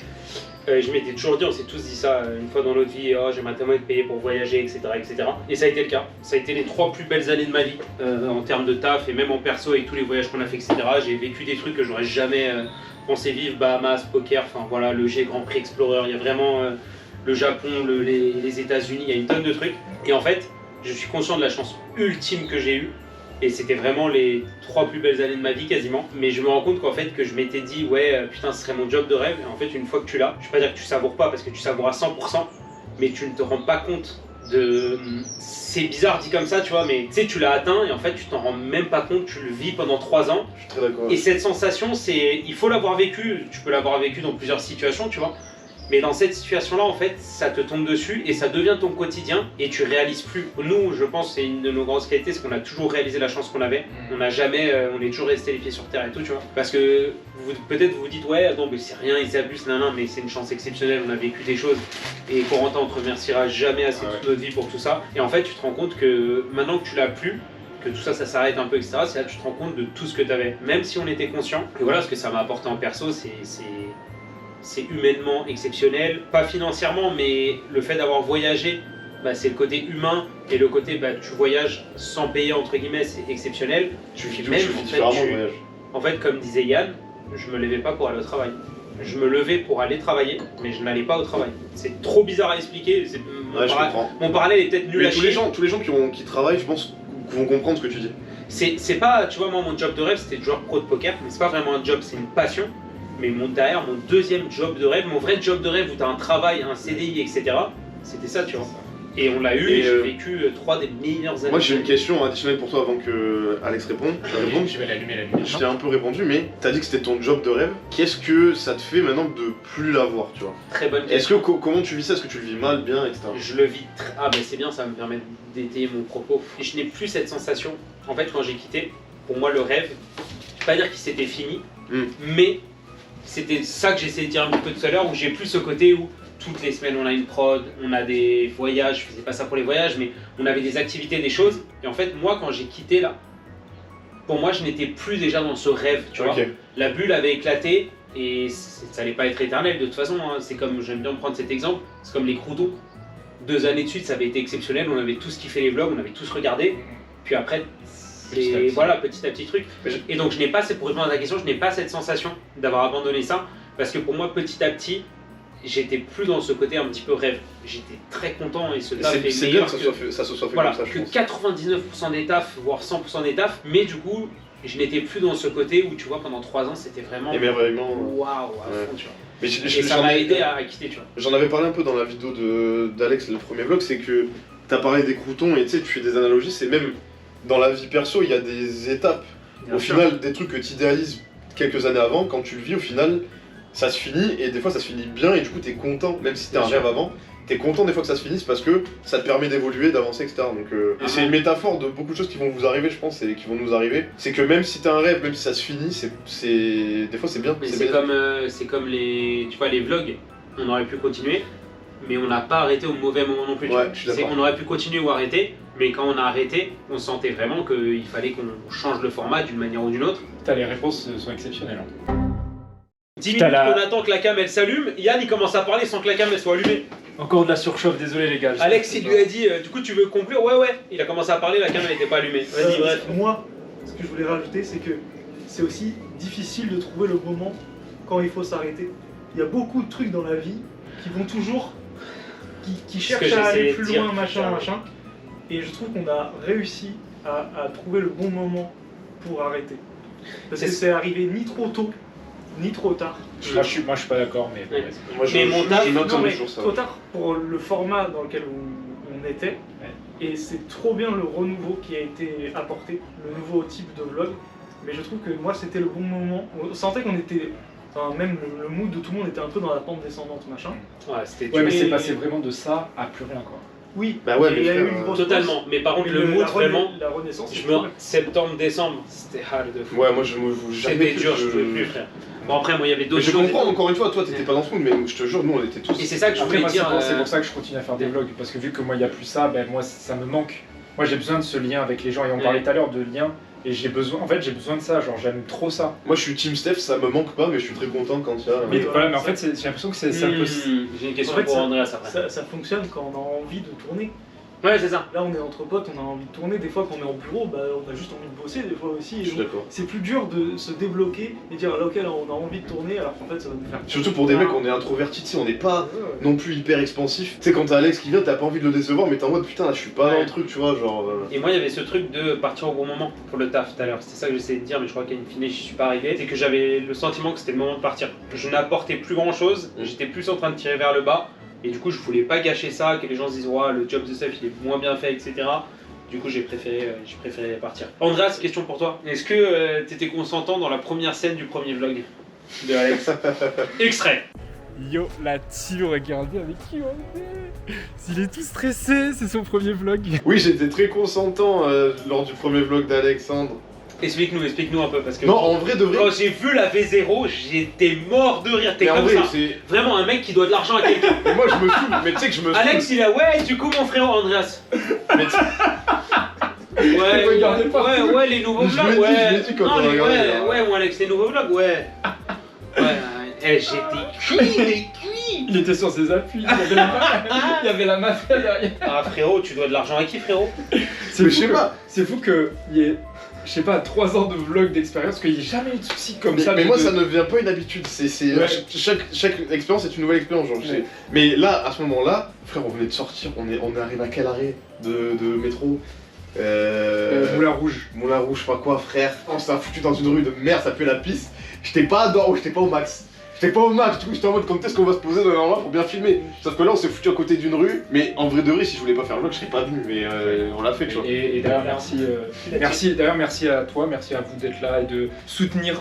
Je m'étais toujours dit, on s'est tous dit ça une fois dans notre vie, oh j'aimerais tellement être payé pour voyager, etc., etc. Et ça a été le cas. Ça a été les 3 plus belles années de ma vie en termes de taf et même en perso avec tous les voyages qu'on a fait, etc. J'ai vécu des trucs que j'aurais jamais pensé vivre, Bahamas, poker, enfin voilà, le G Grand Prix Explorer, il y a vraiment le Japon, les États-Unis, il y a une tonne de trucs. Et en fait, je suis conscient de la chance ultime que j'ai eue. Et c'était vraiment les 3 plus belles années de ma vie quasiment. Mais je me rends compte qu'en fait que je m'étais dit ouais putain ce serait mon job de rêve. Et en fait une fois que tu l'as, je vais pas dire que tu savoures pas parce que tu savoures à 100%, mais tu ne te rends pas compte de... C'est bizarre dit comme ça tu vois, mais tu sais tu l'as atteint et en fait tu t'en rends même pas compte, tu le vis pendant 3 ans. Je suis très d'accord. Et cette sensation c'est... Il faut l'avoir vécu, tu peux l'avoir vécu dans plusieurs situations tu vois. Mais dans cette situation-là, en fait, ça te tombe dessus et ça devient ton quotidien et tu réalises plus. Nous, je pense, c'est une de nos grosses qualités, c'est qu'on a toujours réalisé la chance qu'on avait. On n'a jamais, on est toujours resté les pieds sur terre et tout, tu vois. Parce que peut-être vous vous dites, ouais, non, mais c'est rien, ils abusent, non, mais c'est une chance exceptionnelle, on a vécu des choses et Corentin, on te remerciera jamais assez toute notre vie pour tout ça. Et en fait, tu te rends compte que maintenant que tu l'as plus, que tout ça, ça s'arrête un peu, etc., c'est là que tu te rends compte de tout ce que tu avais. Même si on était conscient. Et voilà, ce que ça m'a apporté en perso, c'est humainement exceptionnel, pas financièrement, mais le fait d'avoir voyagé, c'est le côté humain et le côté tu voyages sans payer entre guillemets, c'est exceptionnel. En fait, comme disait Yann, je me levais pas pour aller au travail. Je me levais pour aller travailler, mais je n'allais pas au travail. C'est trop bizarre à expliquer. Mon parallèle est peut-être nul à chier. Tous les gens qui travaillent, je pense, vont comprendre ce que tu dis. C'est pas, tu vois, moi mon job de rêve c'était joueur pro de poker, mais c'est pas vraiment un job, c'est une passion. Mais derrière, mon deuxième job de rêve, mon vrai job de rêve où tu as un travail, un CDI, etc., c'était ça, tu vois. Et on l'a eu et j'ai vécu 3 des meilleures années. Moi j'ai une question additionnelle pour toi avant que Alex réponde. Je vais l'allumer. Je t'ai un peu répondu, mais t'as dit que c'était ton job de rêve. Qu'est-ce que ça te fait maintenant de plus l'avoir, tu vois? Très bonne question. Comment tu vis ça? Est-ce que tu le vis mal, bien, etc.? Je le vis c'est bien, ça me permet d'étayer mon propos. Et je n'ai plus cette sensation. En fait, quand j'ai quitté, pour moi le rêve, je vais pas dire qu'il s'était fini, mais c'était ça que j'essayais de dire un petit peu tout à l'heure, où j'ai plus ce côté où toutes les semaines on a une prod, on a des voyages, je faisais pas ça pour les voyages, mais on avait des activités, des choses. Et en fait, moi quand j'ai quitté là, pour moi je n'étais plus déjà dans ce rêve, tu vois. La bulle avait éclaté et ça allait pas être éternel de toute façon, hein. C'est comme, j'aime bien prendre cet exemple, c'est comme les croutons. 2 années de suite ça avait été exceptionnel, on avait tous kiffé les vlogs, on avait tous regardé, puis après... Voilà, petit à petit truc. Et donc je n'ai pas, pour répondre à ta question, je n'ai pas cette sensation d'avoir abandonné ça, parce que pour moi, petit à petit, j'étais plus dans ce côté un petit peu rêve. J'étais très content et ce taf est meilleur que ça se soit fait voilà, comme ça, je que pense. 99% des tafs, voire 100% des tafs, mais du coup, je n'étais plus dans ce côté où tu vois, pendant 3 ans, c'était vraiment waouh, à fond, tu vois. Mais et ça m'a aidé à quitter, tu vois. J'en avais parlé un peu dans la vidéo d'Alex, le premier vlog, c'est que t'as parlé des croutons et tu sais, tu fais des analogies, c'est même dans la vie perso, il y a des étapes. Au final, des trucs que tu idéalises quelques années avant, quand tu le vis, au final, ça se finit et des fois ça se finit bien et du coup t'es content, même si t'es un Bien sûr. rêve avant, t'es content des fois que ça se finisse parce que ça te permet d'évoluer, d'avancer, etc. Donc, et c'est une métaphore de beaucoup de choses qui vont vous arriver, je pense, et qui vont nous arriver. C'est que même si t'as un rêve, même si ça se finit, des fois c'est bien. Mais c'est comme les, tu vois, les vlogs. On aurait pu continuer, mais on n'a pas arrêté au mauvais moment non plus. tu Ouais, vois. je suis d'accord. On aurait pu continuer ou arrêter, mais quand on a arrêté, on sentait vraiment qu'il fallait qu'on change le format d'une manière ou d'une autre. Putain, les réponses sont exceptionnelles. 10 Putain, minutes la- qu'on attend que la cam elle s'allume, Yann il commence à parler sans que la cam elle soit allumée. Encore de la surchauffe, désolé les gars. Alex il lui a dit, du coup tu veux conclure? Ouais ouais. Il a commencé à parler, la cam elle était pas allumée. Vas-y bref. Moi, ce que je voulais rajouter, c'est que c'est aussi difficile de trouver le moment quand il faut s'arrêter. Il y a beaucoup de trucs dans la vie qui vont toujours, qui Ce que cherchent à aller j'essayais de plus dire, loin, machin, putain. machin. Et je trouve qu'on a réussi à trouver le bon pour arrêter. Parce que C'est- c'est arrivé ni trop tôt, ni trop tard. Moi je suis pas d'accord, mais. Ouais. Moi, Mais mon taf- je note Non, mais toujours ça. trop tard pour le format dans lequel on était. Et c'est trop bien le renouveau qui a été apporté, le nouveau type de vlog. Mais je trouve que moi c'était le bon moment. On sentait qu'on était. Enfin, même le mood de tout le monde était un peu dans la pente descendante, machin. Ouais, c'était Ouais, mais Et- c'est passé vraiment de ça à plus rien quoi. Oui, Bah ouais, et mais il y a eu frère, une grosse totalement. Mais par pause. contre Mais le mood la vraiment, La renaissance. je c'est me trop bien. septembre-décembre, c'était hard de fou. Ouais, moi je me C'était dur, je pouvais plus frère. Bon après moi il y avait Mais d'autres je choses. comprends, encore une fois, toi t'étais pas dans ce mood, mais je te jure, nous on était tous. Et c'est ça que je Après, voulais moi, dire. c'est pour ça que je continue à faire des vlogs, parce que vu que moi il n'y a plus ça, ben moi ça me manque. Moi j'ai besoin de ce lien avec les gens, et on parlait tout à l'heure de lien, et j'ai besoin de ça, genre j'aime trop ça. Moi je suis Team Steph, ça me manque pas, mais je suis très content quand il y a. Mais voilà, voilà, mais en ça- fait j'ai l'impression que c'est un peu. J'ai une question En fait, pour ça- Andreas après. Ça fonctionne quand on a envie de tourner. Ouais c'est ça. Là, on est entre potes, on a envie de tourner. Des fois, quand on est en bureau, bah, on a juste envie de bosser. Des fois aussi. Je suis d'accord. C'est plus dur de se débloquer et dire là, ok, là, on a envie de tourner, alors qu'en fait, ça va nous faire. Surtout pour des mecs, on est introvertis, tu sais, on n'est pas Ouais. non plus hyper expansif. Tu sais, quand t'as Alex qui vient, t'as pas envie de le décevoir, mais t'es en mode putain, là je suis pas dans Ouais. le truc, tu vois, genre. Et moi, il y avait ce truc de partir au bon moment pour le taf tout à l'heure. C'était ça que j'essayais de dire, mais je crois qu'à une fine, j'y suis pas arrivé. C'est que j'avais le sentiment que c'était le moment de partir. Je n'apportais plus grand chose, j'étais plus en train de tirer vers le bas. Et du coup, je voulais pas gâcher ça, que les gens se disent, ouais, le job de Steph il est moins bien fait, etc. Du coup, j'ai préféré partir. Andreas, question pour toi. Est-ce que t'étais consentant dans la première scène du premier vlog de Alex? Extrait. Yo, la team, regardez avec qui on est. S'il est tout stressé, c'est son premier vlog. Oui, j'étais très consentant lors du premier vlog d'Alexandre. Explique-nous un peu parce que. Non, en vrai de vrai. Quand j'ai vu la V0, j'étais mort de rire. T'es Mais en comme vrai, ça. c'est. Vraiment un mec qui doit de l'argent à quelqu'un. Mais moi je me saoule, mais tu sais que je me saoule. Alex il a ouais du coup mon frérot Andreas. Mais tu- Ouais, Regardez pas. ouais les nouveaux Je vlogs l'ai dit, ouais. je l'ai dit quand Non, on a les- regardé, ouais, là. ouais mon Alex les nouveaux vlogs ouais. Ouais, j'étais cuit mais cuit. Il était sur ses appuis, il y avait la mafia derrière. Ah frérot tu dois de l'argent à qui frérot? C'est Mais fou je sais que- pas. C'est fou qu'il y ait, je sais pas, 3 ans de vlog d'expérience, qu'il n'y ait jamais eu de soucis comme ça. Mais de- moi de- ça ne devient pas une habitude, Ouais. chaque expérience est une nouvelle expérience, genre, je sais. Ouais. Mais là, à ce moment-là, frère, on venait de sortir, on est arrivé à quel arrêt de métro Moulin Rouge. Moulin Rouge, je sais pas quoi, frère. On s'est foutu dans une rue de merde, ça pue la piste. J'étais pas à j'étais pas au max. J'étais pas au max, du coup j'étais en mode quand est-ce qu'on va se poser dans un endroit pour bien filmer. Sauf que là on s'est foutu à côté d'une rue, mais en vrai de vrai, si je voulais pas faire le vlog, je serais pas venu, mais on l'a fait, tu vois. Et d'ailleurs, merci à toi, merci à vous d'être là et de soutenir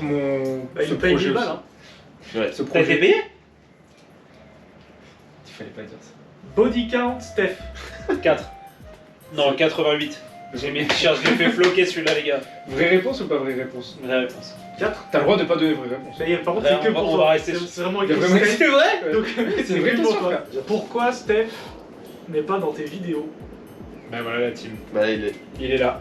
Bah, ce il paye projet 1000 balles, aussi. hein. Ce T'as été projet. payé? Il fallait pas dire ça. Body count, Steph. 4. Non 88. J'ai mis cher, je l'ai fait floquer celui-là les gars. Vraie réponse ou pas vraie réponse? Vraie réponse. 4. T'as le droit de pas donner vraie réponse. Mais par contre, Ouais, c'est que on va- pour on toi. va rester C'est- sur- C'est vraiment Il y a écrit. vraiment- C'est vrai? Donc, C'est une vraie que pour question, toi. frère. Pourquoi Steph n'est pas dans tes vidéos? Ben voilà la team. Bah il est. Il est là.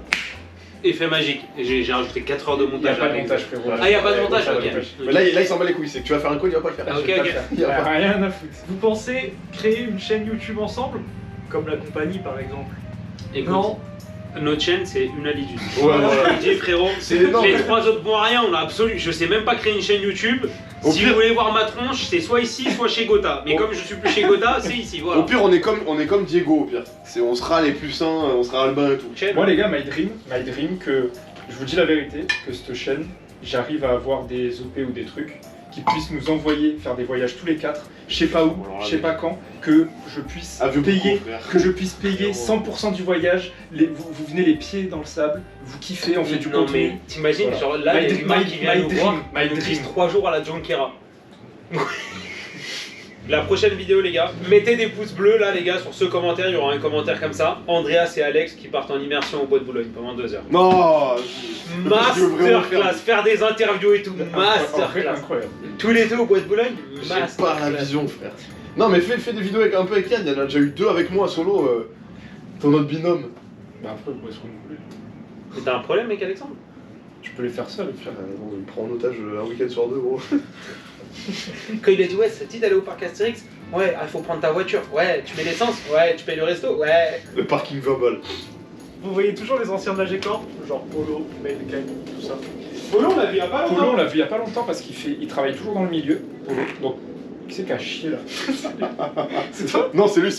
Effet magique. J'ai rajouté 4 heures de Il n'y a montage. pas de avec. montage, frérot. Ah, y a pas de Ouais, montage, y a pas ok. de montage. Mais là il s'en bat les couilles, c'est que tu vas faire un call, il va pas le faire. Ah, Je vais ok, pas ok. le faire. Il y a pas. Rien à foutre. Vous pensez créer une chaîne YouTube ensemble? Comme la compagnie par exemple? Écoute, Non. notre chaîne c'est une alitude. Ouais, voilà. Je dis frérot, C'est énorme. les 3 autres bons à rien, on a absolu. Je sais même pas créer une chaîne YouTube. Au Si pire- vous voulez voir ma tronche, c'est soit ici, soit chez Gotha. Mais Au- comme je suis plus chez Gotha, c'est ici, voilà. Au pire, on est comme Diego, au pire. On sera les plus sains, on sera Albin et tout. Chaîne. Moi les gars, my dream que, je vous dis la vérité, que cette chaîne, j'arrive à avoir des OP ou des trucs qui puissent nous envoyer faire des voyages tous les 4, je sais pas où, Alors là, je sais pas quand, que je puisse Avion payer, frère. que je puisse payer 100% du voyage, vous venez les pieds dans le sable, vous kiffez, on fait du Non contenu. mais t'imagines, Voilà. genre là, My il y a dream, des mecs qui viennent my nous dream, voir, my ils nous disent dream. 3 jours à la Junquera. La prochaine vidéo, les gars, mettez des pouces bleus là, les gars, sur ce commentaire. Il y aura un commentaire comme ça. Andreas et Alex qui partent en immersion au Bois de Boulogne pendant 2 heures. Non. Masterclass, faire des interviews et tout. Masterclass. Incroyable. Tous les deux au Bois de Boulogne. J'ai pas la Masterclass. vision, frère. Non, mais fais des vidéos un peu avec Yann. Il y en a déjà eu 2 avec moi solo. Ton autre binôme. Bah après, vous pouvez se renouveler. Mais t'as un problème avec Alexandre? Tu peux les faire seul, frère. Bon, il me prend en otage un week-end sur 2, gros. Quand il a dit ouais, ça te dit d'aller au parc Astérix? Ouais, il faut prendre ta voiture. Ouais, tu mets l'essence. Ouais, tu payes le resto. Ouais. Le parking verbal. Vous voyez toujours les anciens de la G-Corp, genre Polo, Mel, Camille, tout ça. Polo, on l'a vu il y a pas Polo, longtemps. on l'a vu il y a pas longtemps parce qu'il travaille toujours dans le milieu. Polo. Donc, qui c'est qui a chié là? C'est toi? Non, c'est lui.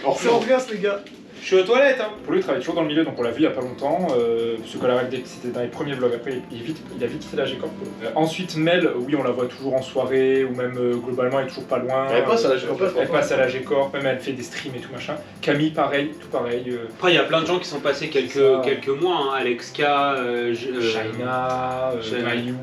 Or, C'est Andreas, les gars. Je suis aux toilettes, hein. Polo, il travaille toujours dans le milieu, donc on l'a vu il y a pas longtemps. Ce que c'était dans les premiers vlogs. Après, il a vite quitté la G-Corp. Ensuite, Mel, oui, on la voit toujours en soirée ou même globalement, elle est toujours pas loin. Elle passe à la G-Corp. Elle passe à la G-Corp, même elle fait des streams et tout machin. Camille, pareil, tout pareil. Après, il y a plein de gens qui sont passés quelques mois. Hein. Alex K, Shaina, Shaina. Mayou,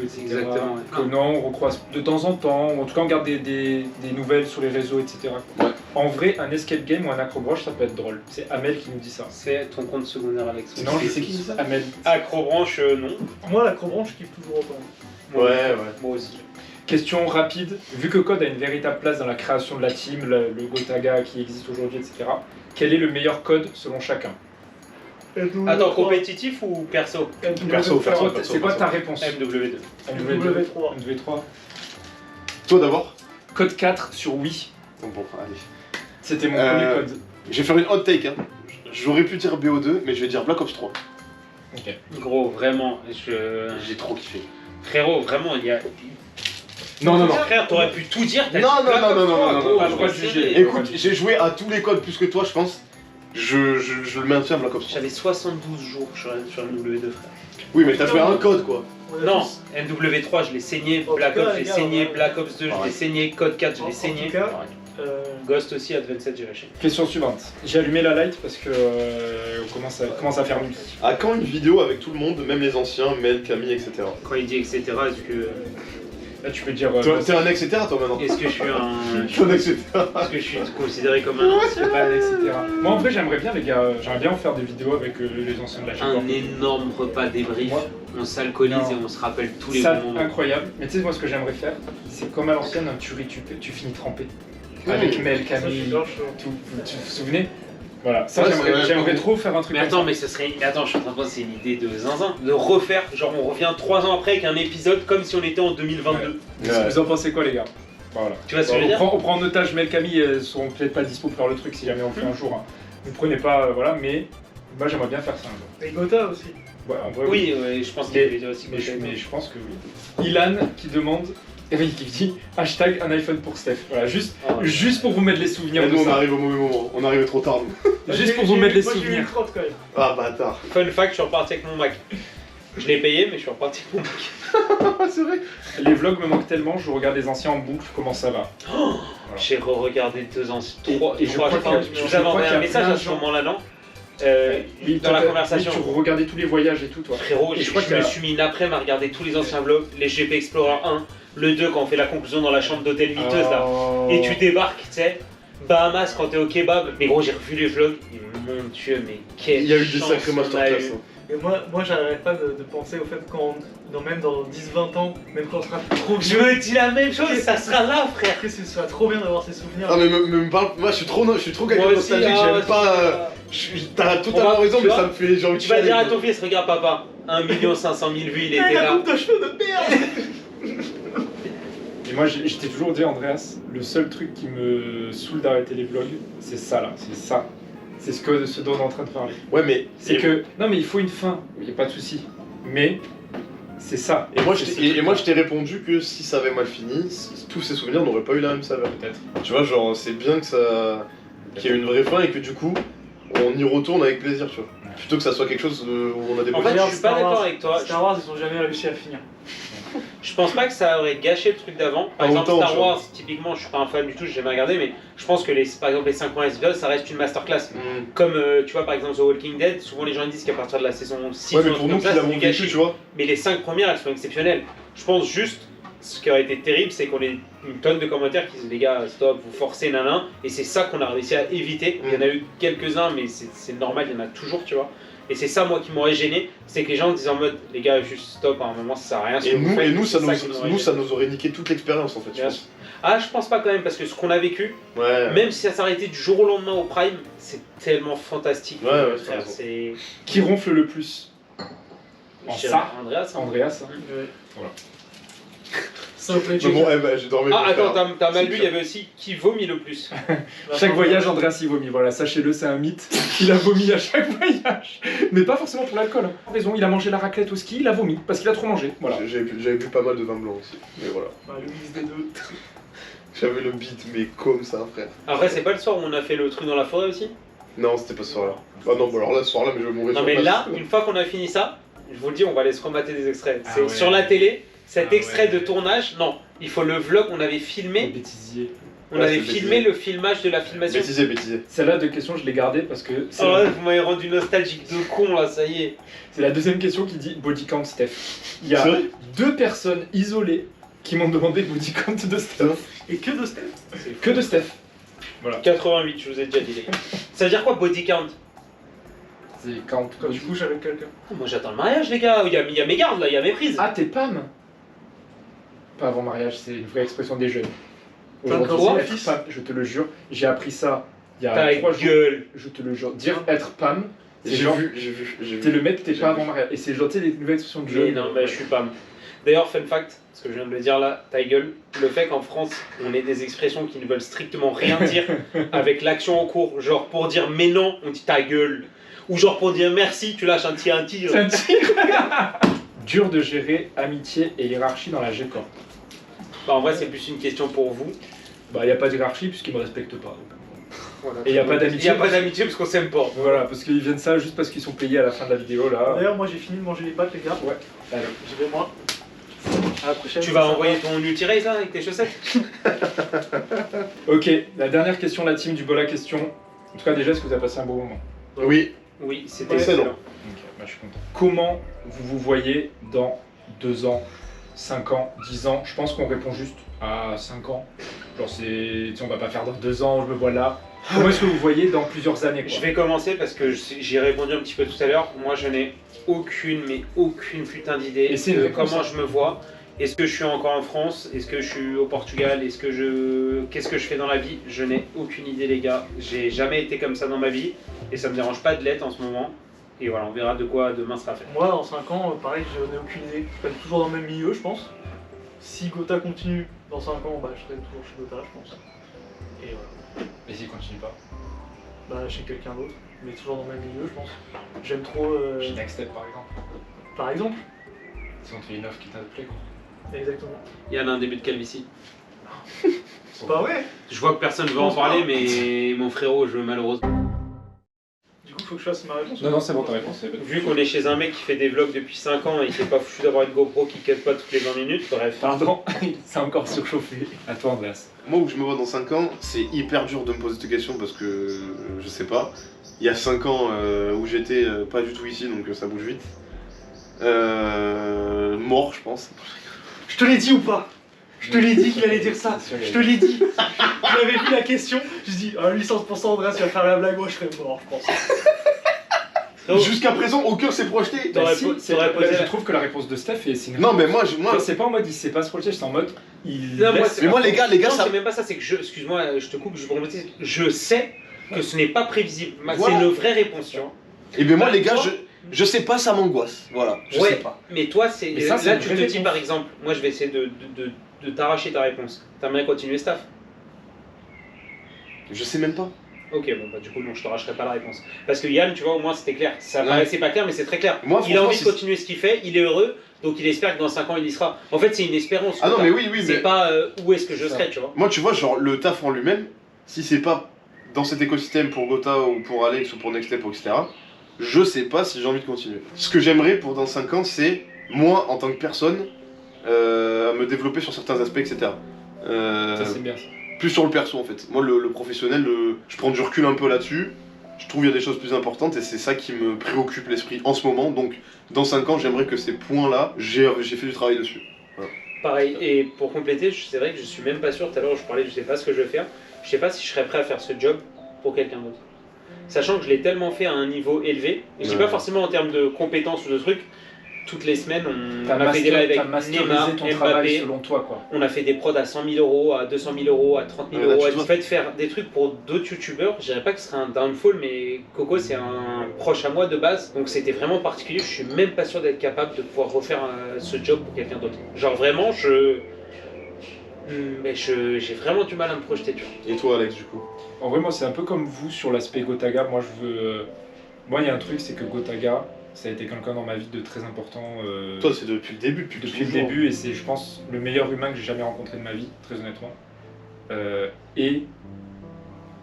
etc. Exactement, ouais. Conan, on recroise de temps en temps, ou en tout cas on garde des nouvelles sur les réseaux, etc. Ouais. En vrai, un escape game ou un acrobranche, ça peut être drôle. C'est Amel qui nous dit ça. C'est ton compte secondaire, Alex. Non, c'est qui dit ça? Amel. Acrobranche, non. Moi, l'acrobranche, je kiffe toujours autant. Ouais. Moi aussi. Question rapide. Vu que Code a une véritable place dans la création de la team, le Gotaga qui existe aujourd'hui, etc., quel est le meilleur code selon chacun? Attends, compétitif ou perso? Perso. C'est quoi ta réponse? MW2. MW3. MW3. Toi d'abord. Code 4 sur Wii. Bon, allez. C'était mon premier code. Je vais faire une hot take. Hein. J'aurais pu dire BO2, mais je vais dire Black Ops 3. Ok. Gros, vraiment, J'ai trop kiffé. Frérot, vraiment, il y a... Non. Frère, t'aurais pu tout dire. Non. Pas le droit de juger. Écoute, j'ai joué à tous les codes plus que toi, je pense. Je le maintiens Black Ops 3. J'avais 72 jours sur MW2, frère. Oui, mais t'as fait un code quoi. Non, MW3, je l'ai saigné, En Black tout cas, Ops, je l'ai les gars, saigné, ouais. Black Ops 2, je l'ai saigné, Code 4, je l'ai saigné. En tout cas, Ghost aussi, Advanced, j'ai lâché. Question suivante. J'ai allumé la light parce que on commence à faire nuit. À quand une vidéo avec tout le monde, même les anciens, Mel, Camille, etc. Quand il dit etc, est-ce que... Là, tu peux dire. T'es un etc toi maintenant. Est-ce que je suis un... T'es un etc. Est-ce que je suis considéré comme un ancien? etc. Moi, en vrai, j'aimerais bien, les gars, j'aimerais bien en faire des vidéos avec les anciens de la chaîne. Un énorme repas débrief, Moi- on s'alcoolise Non. et on se rappelle tous les Ça, bons moments. incroyable. Mais tu sais, moi, ce que j'aimerais faire, c'est comme à l'ancienne, un tu finis trempé. Avec Mel, ça, je suis Camille, bien chaud. tout. Tu vous souvenez? Voilà, ça, Ouais, j'aimerais trop faire un truc Mais comme attends, ça. mais ce serait... Mais attends, je suis en train de penser, c'est une idée de zinzin. De refaire, genre on revient 3 ans après avec un épisode comme si on était en 2022. Vous en pensez quoi, les gars? Voilà. Tu vois ce que je veux dire? On prend en otage Mel, Camille, elles seront peut-être pas dispo pour faire le truc si jamais on le fait un jour. Hein. Vous prenez pas, voilà, mais moi j'aimerais bien faire ça un jour. Et Gotha aussi. Ouais, en vrai, Oui, ouais, je pense qu'il voulait dire aussi Mais que je pense que oui. Ilan qui demande, oui, qui dit hashtag un iPhone pour Steph. Voilà, juste pour vous mettre les souvenirs de Nous on ça. arrive au mauvais moment, on arrive trop tard. nous. Juste pour vous mettre les Moi, j'ai eu une souvenirs. crotte quand même. Ah bâtard. Fun fact, je suis reparti avec mon Mac. Je l'ai payé, mais je suis reparti avec mon Mac. Ah c'est vrai. Les vlogs me manquent tellement, je regarde les anciens en boucle, comment ça va. J'ai re-regardé 2 ans, Et 3, je crois qu'il y a- je vous je avais crois envoyé qu'il y un a message plein à de ce gens. moment-là, non Oui, dans la conversation. Oui, tu regardais tous les voyages et tout, toi. Frérot, Et je crois qu'il y me a- suis mis une après-midi à regarder tous les anciens vlogs, les GP Explorer 1, le 2 quand on fait la conclusion dans la chambre d'hôtel miteuse là. Oh. Et tu débarques, tu sais, Bahamas quand t'es au kebab. Mais gros, j'ai revu les vlogs, et mon dieu, mais quel Il y a eu des sacrés masterclass. hein. Et moi j'arrête pas de penser au fait quand, même dans 10-20 ans, même quand on sera trop Je vieux, me dis la même chose, ça sera là, frère. après ce sera trop bien d'avoir ces souvenirs. Ah mais me parle, moi je suis trop quelqu'un Moi de aussi, nostalgique, ah, j'aime pas... T'as totalement raison tu mais vois, ça me fait... J'ai envie de Tu vas chialer, dire à quoi. ton fils, regarde papa, 1 500 000 vues, il Eh, était la là. coupe de cheveux de merde. Et moi, je t'ai toujours dit, Andreas, le seul truc qui me saoule d'arrêter les vlogs, c'est ça là, c'est ça. C'est ce dont on est en train de parler. Ouais mais... C'est que, non mais il faut une fin, il n'y a pas de souci. Mais, c'est ça. Et moi, C'est ce et moi truc-là. je t'ai répondu que si ça avait mal fini, tous ces souvenirs n'auraient pas eu la même saveur. Peut-être. Tu vois, genre c'est bien que ça... qu'il y ait une vraie fin et que du coup, on y retourne avec plaisir, tu vois. Plutôt que ça soit quelque chose où on a des En fait, bonnes- je suis pas d'accord avec toi. Star Wars, ils ont jamais réussi à finir. Je pense pas que ça aurait gâché le truc d'avant. Par Pas exemple, autant, Star tu vois. Wars, typiquement, je suis pas un fan du tout, j'ai jamais regardé, mais je pense que par exemple les 5 premiers épisodes, ça reste une masterclass. Comme tu vois, par exemple, The Walking Dead, souvent les gens disent qu'à partir de la saison 6, Ouais ou mais un pour truc nous comme qui ça, l'avons c'est du vécu, gâchis. tu vois. Mais les 5 premières, elles sont exceptionnelles. Je pense juste ce qui aurait été terrible, c'est qu'on ait une tonne de commentaires qui disent les gars, stop, vous forcez, nanan. Et c'est ça qu'on a réussi à éviter. Il y en a eu quelques-uns, mais c'est normal, il y en a toujours, tu vois. Et c'est ça, moi, qui m'aurait gêné, c'est que les gens disent en mode, les gars, juste stop, à un moment, ça sert à rien. Et nous, ça nous nous aurait niqué toute l'expérience, en fait, je pense. Ah, je pense pas quand même, parce que ce qu'on a vécu, Ouais. même si ça s'arrêtait du jour au lendemain au Prime, c'est tellement fantastique. Ouais, ouais, frère, t'as raison. c'est... Qui ronfle le plus? En Je dirais ça Andreas, hein. Andreas. hein. Ouais. Voilà. Ça me plaît. Mais bon, j'ai dormi. Ah, pour attends, faire. t'as mal lu, il y avait aussi qui vomit le plus. Chaque voyage, Andreas il vomit. Voilà, sachez-le, c'est un mythe. Il a vomi à chaque voyage. Mais pas forcément pour l'alcool. Hein. Raison, il a mangé la raclette au ski, il a vomi parce qu'il a trop mangé. Voilà. J'avais bu pas mal de vin blanc aussi. Mais voilà. Bah, le mix des deux. J'avais le beat, mais comme ça, frère. Après, c'est pas le soir où on a fait le truc dans la forêt aussi? Non, c'était pas ce soir-là. Ah non, bah alors là, ce soir-là, mais je vais mourir Non, sur mais place. là, une fois qu'on a fini ça, je vous le dis, on va aller se remater des extraits. Ah C'est ouais. sur la télé, cet Ah extrait ouais. de tournage, non, il faut le vlog, on avait filmé, Bêtisier. on Ouais, avait c'est filmé bêtisier. le filmage de la filmation. Bêtisier. Celle-là de question, je l'ai gardée parce que c'est Oh là, vous m'avez rendu nostalgique de con là, ça y est. c'est la deuxième question qui dit body count Steph. Il y a C'est vrai 2 personnes isolées qui m'ont demandé body count de Steph. Et que de Steph. Que de Steph. 88, je vous ai déjà dit les gars. Ça veut dire quoi body count? C'est count. Quand tu couches avec quelqu'un. Oh, moi j'attends le mariage les gars, il y a mes gardes là, il y a mes prises. Ah, t'es Pam? Pas avant mariage, c'est une vraie expression des jeunes. T'as Aujourd'hui, un être fils. Pam, je te le jure, j'ai appris ça il y a Ta 3 jours. gueule. Je te le jure. Dire être Pam, c'est J'ai genre, vu. t'es le mec, t'es J'ai pas vu. avant mariage. Et c'est genre, tu sais, les nouvelles expressions de Mais jeunes. non, bah, je suis pas. D'ailleurs, fun fact, ce que je viens de le dire là, ta gueule, le fait qu'en France, on ait des expressions qui ne veulent strictement rien dire avec l'action en cours, genre pour dire mais non, on dit ta gueule, ou genre pour dire merci, tu lâches un tir. C'est un tir. Dur de gérer amitié et hiérarchie dans la G-Corp. Bah, en vrai, c'est plus une question pour vous. Bah, y a pas de hiérarchie puisqu'ils me respectent pas. Voilà. Et y a pas d'amitié. Il y a pas d'amitié parce qu'on s'aime pas. Voilà, parce qu'ils viennent ça juste parce qu'ils sont payés à la fin de la vidéo là. D'ailleurs, moi j'ai fini de manger les pâtes, les gars. Ouais. Allez. J'y vais moi. À la prochaine. Tu vas envoyer ton Ultirace là avec tes chaussettes? Ok, la dernière question, la team du bol à question. En tout cas, déjà, est-ce que vous avez passé un bon moment? Oui. Oui, c'était Excellent. excellent. Ok, bah, je suis content. Comment vous vous voyez dans 2 ans, 5 ans, 10 ans? Je pense qu'on répond juste à 5 ans. Genre, c'est. Tu sais, on va pas faire dans 2 ans, je me vois là. Comment est-ce que vous voyez dans plusieurs années quoi? Je vais commencer parce que j'y ai répondu un petit peu tout à l'heure. Moi, je n'ai aucune putain d'idée Et c'est une de réponse, comment hein. je me vois. Est-ce que je suis encore en France? Est-ce que je suis au Portugal? Qu'est-ce que je fais dans la vie? Je n'ai aucune idée, les gars. J'ai jamais été comme ça dans ma vie et ça me dérange pas de l'être en ce moment. Et voilà, on verra de quoi demain sera fait. Moi, dans 5 ans, pareil, je n'ai aucune idée. Je serai toujours dans le même milieu, je pense. Si Gotha continue dans 5 ans, bah, je serai toujours chez Gotha, je pense. Et voilà. Et s'il continue pas? Bah, chez quelqu'un d'autre, mais toujours dans le même milieu, je pense. J'aime trop. Chez Next Step par exemple. Par exemple. Si on te fait une offre qui te plaît quoi. Exactement. Il y en a un début de calvitie. C'est pas vrai. Je vois que personne ne veut en parler, mais mon frérot, je veux malheureusement. Du coup, faut que je fasse ma réponse. Non, non, c'est bon ta réponse. Vu qu'on est chez un mec qui fait des vlogs depuis 5 ans et qui est pas foutu d'avoir une GoPro qui cut pas toutes les 20 minutes, bref. Pardon, c'est encore surchauffé. À toi Andreas. Moi, où je me vois dans 5 ans, c'est hyper dur de me poser cette question parce que je sais pas. Il y a 5 ans où j'étais pas du tout ici, donc ça bouge vite. Mort, je pense. Je te l'ai dit ou pas? Je te l'ai dit qu'il allait dire ça. Je te l'ai dit. J'avais vu la question. Je dis, ah, lui 100% Andreas, il va faire la blague. Moi, je serais mort, je pense. Jusqu'à présent, aucun s'est projeté. T'aurais Si, po- t'aurais posé je la- trouve que la réponse de Steph c'est une Non, mais moi, Genre, c'est pas en mode il sait pas se projeter, c'est en mode il Non, moi, laisse- c'est Mais pas moi, faux. les gars, Non, ça. c'est même pas ça, c'est que excuse-moi, je te coupe, je vais remonter. Je sais que ce n'est pas prévisible. Voilà. C'est une vraie réponse, tu vois. Et bien, moi, Bah, les gars, toi- je sais pas, ça m'angoisse. Voilà, je Ouais. sais pas. Mais toi, c'est Mais ça, c'est là, une tu vraie te dis réponse. par exemple, moi, je vais essayer de t'arracher ta réponse. T'aimerais continuer staff? Je sais même pas. Ok, bon, bah du coup, non, je t'arracherai pas la réponse. Parce que Yann, tu vois, au moins, c'était clair. Ça Ouais. paraissait pas clair, mais c'est très clair. Moi, Il a franchement, envie de continuer ce qu'il fait, il est heureux, donc il espère que dans 5 ans, il y sera. En fait, c'est une espérance. Ah non, Gotha. mais oui, oui, C'est mais. pas où est-ce que je serai, tu vois. Moi, tu vois, genre, le taf en lui-même, si c'est pas dans cet écosystème pour Gotha ou pour Alex ou pour Next Step, etc., je sais pas si j'ai envie de continuer. Ce que j'aimerais pour dans 5 ans, c'est, moi, en tant que personne, à me développer sur certains aspects, etc. Ça c'est bien ça. Plus sur le perso, en fait. Moi, le professionnel, je prends du recul un peu là-dessus. Je trouve qu'il y a des choses plus importantes et c'est ça qui me préoccupe l'esprit en ce moment. Donc, dans 5 ans, j'aimerais que ces points-là, j'ai fait du travail dessus. Pareil, et pour compléter, c'est vrai que je suis même pas sûr, tout à l'heure je parlais, je sais pas ce que je vais faire, je sais pas si je serais prêt à faire ce job pour quelqu'un d'autre. Sachant que je l'ai tellement fait à un niveau élevé, et je dis pas forcément en termes de compétences ou de trucs, toutes les semaines on a fait des lives avec Neymar, ton travail Mbappé, selon toi, quoi. on a fait des prods à 100 000 euros, à 200 000 euros, à 30 000 euros, en fait faire des trucs pour d'autres youtubeurs, je dirais pas que ce serait un downfall, mais Coco c'est un proche à moi de base, donc c'était vraiment particulier, je suis même pas sûr d'être capable de pouvoir refaire ce job pour quelqu'un d'autre. Genre vraiment, mais j'ai vraiment du mal à me projeter, tu vois. Et toi, Alex, du coup? En vrai, moi, c'est un peu comme vous sur l'aspect Gotaga. Moi, je veux. Moi, il y a un truc, c'est que Gotaga, ça a été quelqu'un dans ma vie de très important. Toi, c'est depuis le début, depuis le début, et c'est, je pense, le meilleur humain que j'ai jamais rencontré de ma vie, très honnêtement. Et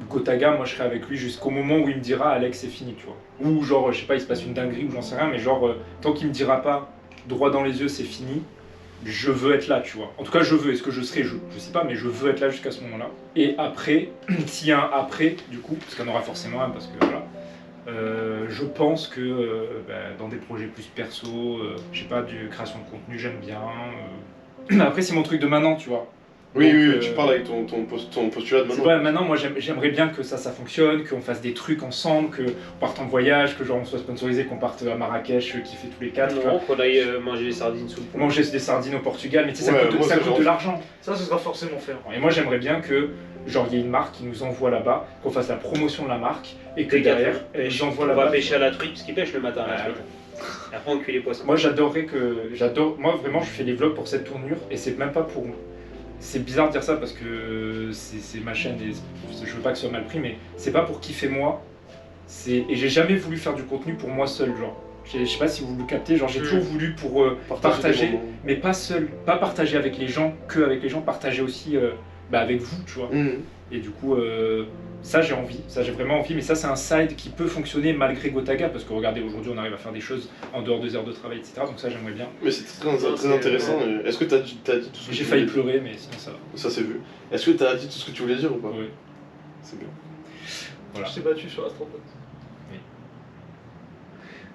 Gotaga, moi, je serai avec lui jusqu'au moment où il me dira Alex, c'est fini, tu vois. Ou genre, je sais pas, il se passe une dinguerie ou j'en sais rien, mais genre, tant qu'il me dira pas droit dans les yeux, c'est fini. Je veux être là, tu vois. En tout cas, je veux. Est-ce que je serai? Je sais pas, mais je veux être là jusqu'à ce moment-là. Et après, s'il y a un après, du coup, parce qu'il y en aura forcément un, parce que voilà, je pense que dans des projets plus perso, je sais pas, de création de contenu, j'aime bien. Après, c'est mon truc de maintenant, tu vois. Oui, Donc, oui, tu parles avec ton postulat de maintenant. Ouais, maintenant, moi, j'aimerais bien que ça fonctionne, qu'on fasse des trucs ensemble, qu'on parte en voyage, que genre on soit sponsorisé, qu'on parte à Marrakech, kiffer tous les quatre. Non, qu'on aille manger des sardines sous le pont. Manger des sardines au Portugal, mais tu sais, Ouais, ça coûte de l'argent. Ça, ce sera forcément fait. Et moi, j'aimerais bien que, genre, il y ait une marque qui nous envoie là-bas, qu'on fasse la promotion de la marque, et que derrière, ils envoient On là-bas. va pêcher à la truite, parce qu'ils pêchent le matin à la truite. Et après, on cuit les poissons. Moi, moi, vraiment, je fais des vlogs pour cette tournure, et c'est même pas pour. C'est bizarre de dire ça parce que c'est ma chaîne et je veux pas que ce soit mal pris, mais c'est pas pour kiffer moi. Et j'ai jamais voulu faire du contenu pour moi seul, genre. Je sais pas si vous le captez, genre j'ai toujours voulu pour partager, mais pas seul, pas partager avec les gens, que avec les gens, partager aussi avec vous, tu vois. Et du coup, ça j'ai envie, ça j'ai vraiment envie, mais ça c'est un side qui peut fonctionner malgré Gotaga, parce que regardez, aujourd'hui on arrive à faire des choses en dehors des heures de travail, etc. Donc ça j'aimerais bien. Mais c'est très intéressant. Est-ce que t'as dit tout ce que J'ai failli pleurer, mais sinon ça va. Ça c'est vu. Est-ce que t'as dit tout ce que tu voulais dire ou pas? Oui. C'est bien. Voilà. Je t'ai battu sur Astronaut.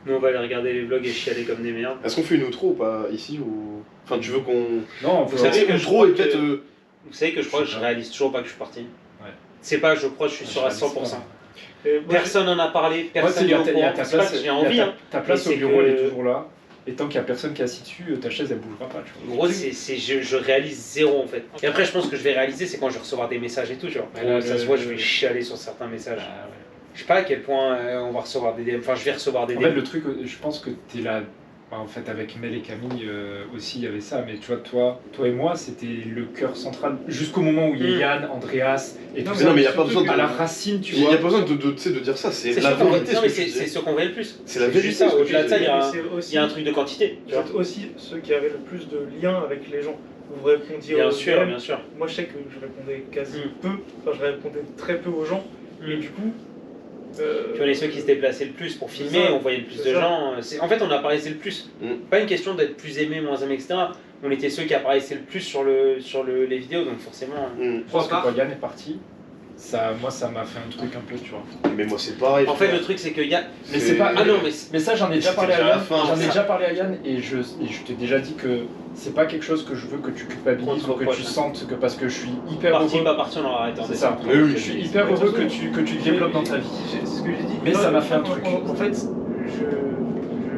Nous on va aller regarder les vlogs et chialer comme des merdes. Est-ce qu'on fait une outro ou pas ici ou... Enfin tu veux qu'on... Non, vous savez que outro et peut-être... Vous savez que je crois que je réalise toujours pas que je suis parti. Ouais. C'est pas, je crois que je suis sûr à 100%. Moi, Personne n'en a parlé, personne n'est au courant. C'est pas que j'ai envie, hein. Ta place au bureau, elle est toujours là. Et tant qu'il y a personne qui est assis dessus, ta chaise elle bougera pas. Tu vois. En gros, je réalise zéro en fait. Et après, je pense que je vais réaliser, c'est quand je vais recevoir des messages et tout. Genre, là, ça se voit, je vais chialer sur certains messages. Ah, ouais. Je sais pas à quel point on va recevoir des DM. Enfin, je vais recevoir des DM. En fait, le truc, je pense que t'es là. En fait, avec Mel et Camille aussi, il y avait ça. Mais tu vois, toi et moi, c'était le cœur central. Jusqu'au moment où il y a Yann, Andreas et tout ça. Non, mais il n'y a pas besoin de... À la racine, tu Il vois. n'y a pas besoin de dire ça. C'est la vérité. Non, mais c'est ce qu'on voit le plus. C'est la vérité. Ça. Au-delà de ça, il y a un truc de quantité. Vous êtes aussi ceux qui avaient le plus de liens avec les gens. Vous répondiez bien aux sûr, DM. bien sûr. Moi, je sais que je répondais quasi peu. Enfin, je répondais très peu aux gens. Et du coup... Tu vois, les ceux qui se déplaçaient le plus pour filmer, on voyait le plus de gens. En fait, on apparaissait le plus. Pas une question d'être plus aimé, moins aimé, etc. On était ceux qui apparaissaient le plus sur les vidéos, donc forcément. Je pense que quand Yann est parti, moi ça m'a fait un truc un peu, tu vois. Mais moi c'est pareil. En fait, le truc c'est que Yann. Mais c'est pas. Ah non, mais ça j'en ai déjà parlé à Yann. J'en ai ça. déjà parlé à Yann et je t'ai déjà dit que c'est pas quelque chose que je veux que tu culpabilises ou que tu sentes que parce que je suis hyper heureux. Pas parti, on aura arrêté. C'est ça. Oui, je suis hyper heureux que tu développes dans ta vie. C'est ce que j'ai dit. Mais ça m'a fait un truc. En fait,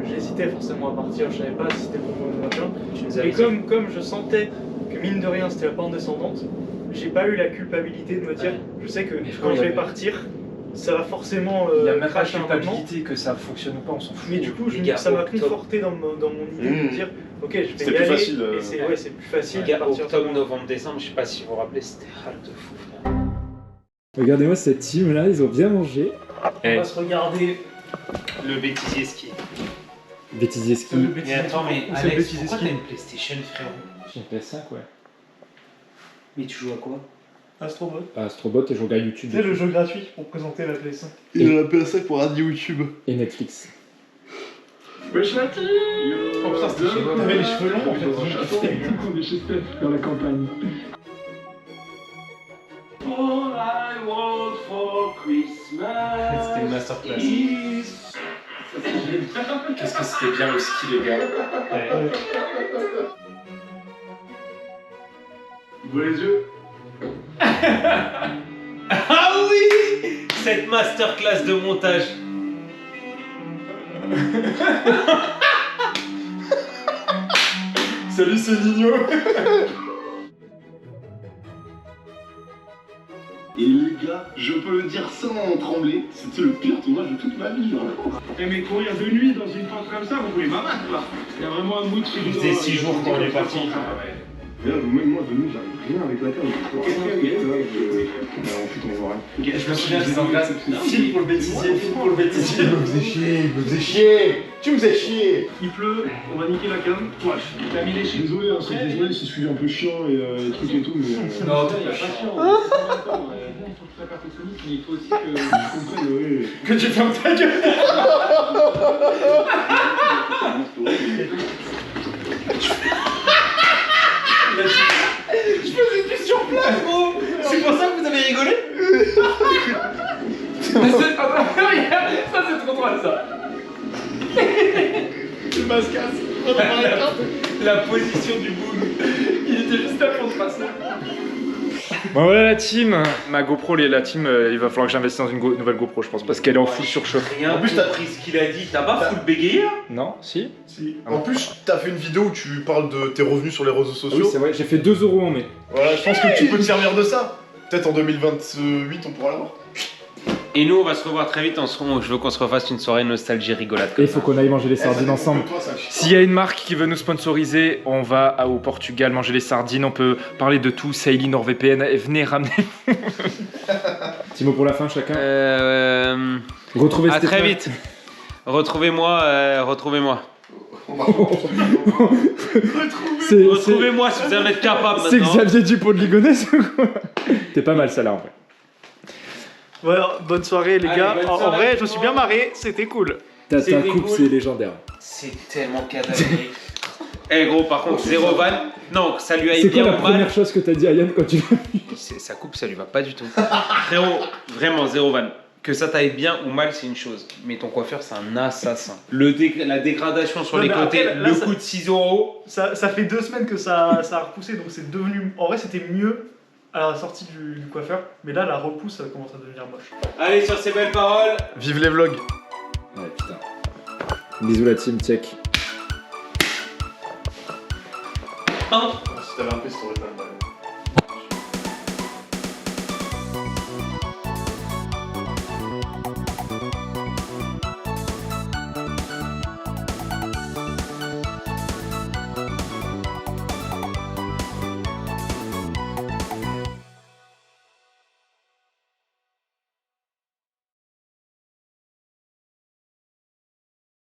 j'hésitais forcément à partir. Je savais pas si c'était le bon moment ou machin. Et comme je sentais que mine de rien c'était la pente descendante, j'ai pas eu la culpabilité de me dire, je sais que quand je vais partir, ça va forcément il y a même pas de cracher un moment. culpabilité que ça fonctionne ou pas, on s'en fout. Mais du coup, ça m'a conforté dans mon idée de me dire, ok, je vais y plus aller. facile, Et c'est plus facile. Les gars, octobre, novembre, décembre, je sais pas si vous vous rappelez, c'était hard de fou, frère. Regardez-moi cette team là, ils ont bien mangé. On va se regarder le bêtisier ski. Bêtisier ski. Mais attends, mais Alex, pourquoi t'as une PlayStation, frérot? J'ai une PS5, ouais. Mais tu joues à quoi? Astrobot. Astrobot et je regarde YouTube. C'est le jeu gratuit pour présenter la PS5. Il a la PS5 pour radio YouTube. Et Netflix. Oh putain, c'était chez moi. T'avais les cheveux longs en fait. On est chez Steph dans la campagne. All I want for Christmas. C'était une masterclass. Qu'est-ce que c'était bien le ski, les gars. Ouvre les yeux. Ah oui, cette masterclass de montage. Salut, c'est Nino. Et les gars, je peux le dire sans trembler, c'était le pire tournage de toute ma vie. Eh mais courir de nuit dans une pente comme ça, vous voulez m'abattre là. Il y a vraiment un bout de Il faisait 6 jours quand on est parti. Même moi de nuit, j'arrive rien avec la cam. Ensuite on voit rien. Je me souviens des englaces. File pour le bêtisier, file pour le bêtisier. Il me faisait chier, tu me faisais chier. Il pleut, on va niquer la cam. Ouais, t'as mis les chiens. Désolé, hein, désolé si je suis un peu chiant et trucs et tout, mais. Non, il y a pas chiant. Il faut que tu sois perfectionniste, mais il faut aussi que tu comprennes, oui. que tu fermes ta gueule. Je faisais du surplace, gros. C'est pour ça que vous avez rigolé. Ça c'est trop drôle ça. Le mascasse. La position du boom. Il était juste à fond de passer. Bon voilà la team, ma GoPro, la team, il va falloir que j'investisse dans une nouvelle GoPro je pense parce qu'elle est en full surchauffe. Rien. En plus, t'as pris ce qu'il a dit. T'as pas full bégayé là? Non, si. Si. En plus, t'as fait une vidéo où tu parles de tes revenus sur les réseaux Ah sociaux. oui, c'est vrai, j'ai fait 2 € en mai. Voilà, je pense que tu peux te servir de ça. Peut-être en 2028, on pourra l'avoir. Et nous, on va se revoir très vite. Je veux qu'on se refasse une soirée nostalgie rigolade. Et il faut qu'on aille manger les sardines ensemble. S'il y a une marque qui veut nous sponsoriser, on va au Portugal manger les sardines, on peut parler de tout, Saili, NordVPN, et venez ramener. Petit mot pour la fin chacun. Retrouvez À très Stéphane. vite. Retrouvez-moi. Retrouvez-moi si vous en êtes capable C'est maintenant. Xavier Dupont de Ligonnès ou quoi? T'es pas mal ça là en vrai. Ouais, bonne soirée les Allez, gars. bonne En soirée vrai, à je tout me le suis bien monde. marré, c'était cool. Ta C'était coupe cool. c'est légendaire. C'est tellement cadavérique. Eh gros, par contre, zéro van. Non, ça lui aille C'est quoi bien la ou mal. première chose que t'as dit à Yann quand tu l'as vu? Sa coupe, ça lui va pas du tout. Frérot, vraiment zéro van. Que ça t'aille bien ou mal, c'est une chose. Mais ton coiffeur, c'est un assassin. La dégradation sur Non, les mais côtés, après, là, le ça- coût de 6 €. Ça fait 2 semaines que ça a repoussé, donc c'est devenu. En vrai, c'était mieux à la sortie du coiffeur, mais là, la repousse, ça commence à devenir moche. Allez, sur ces belles paroles. Vive les vlogs. Ouais putain. Bisous la team, check. Hein Si t'avais un peu, ça aurait pas.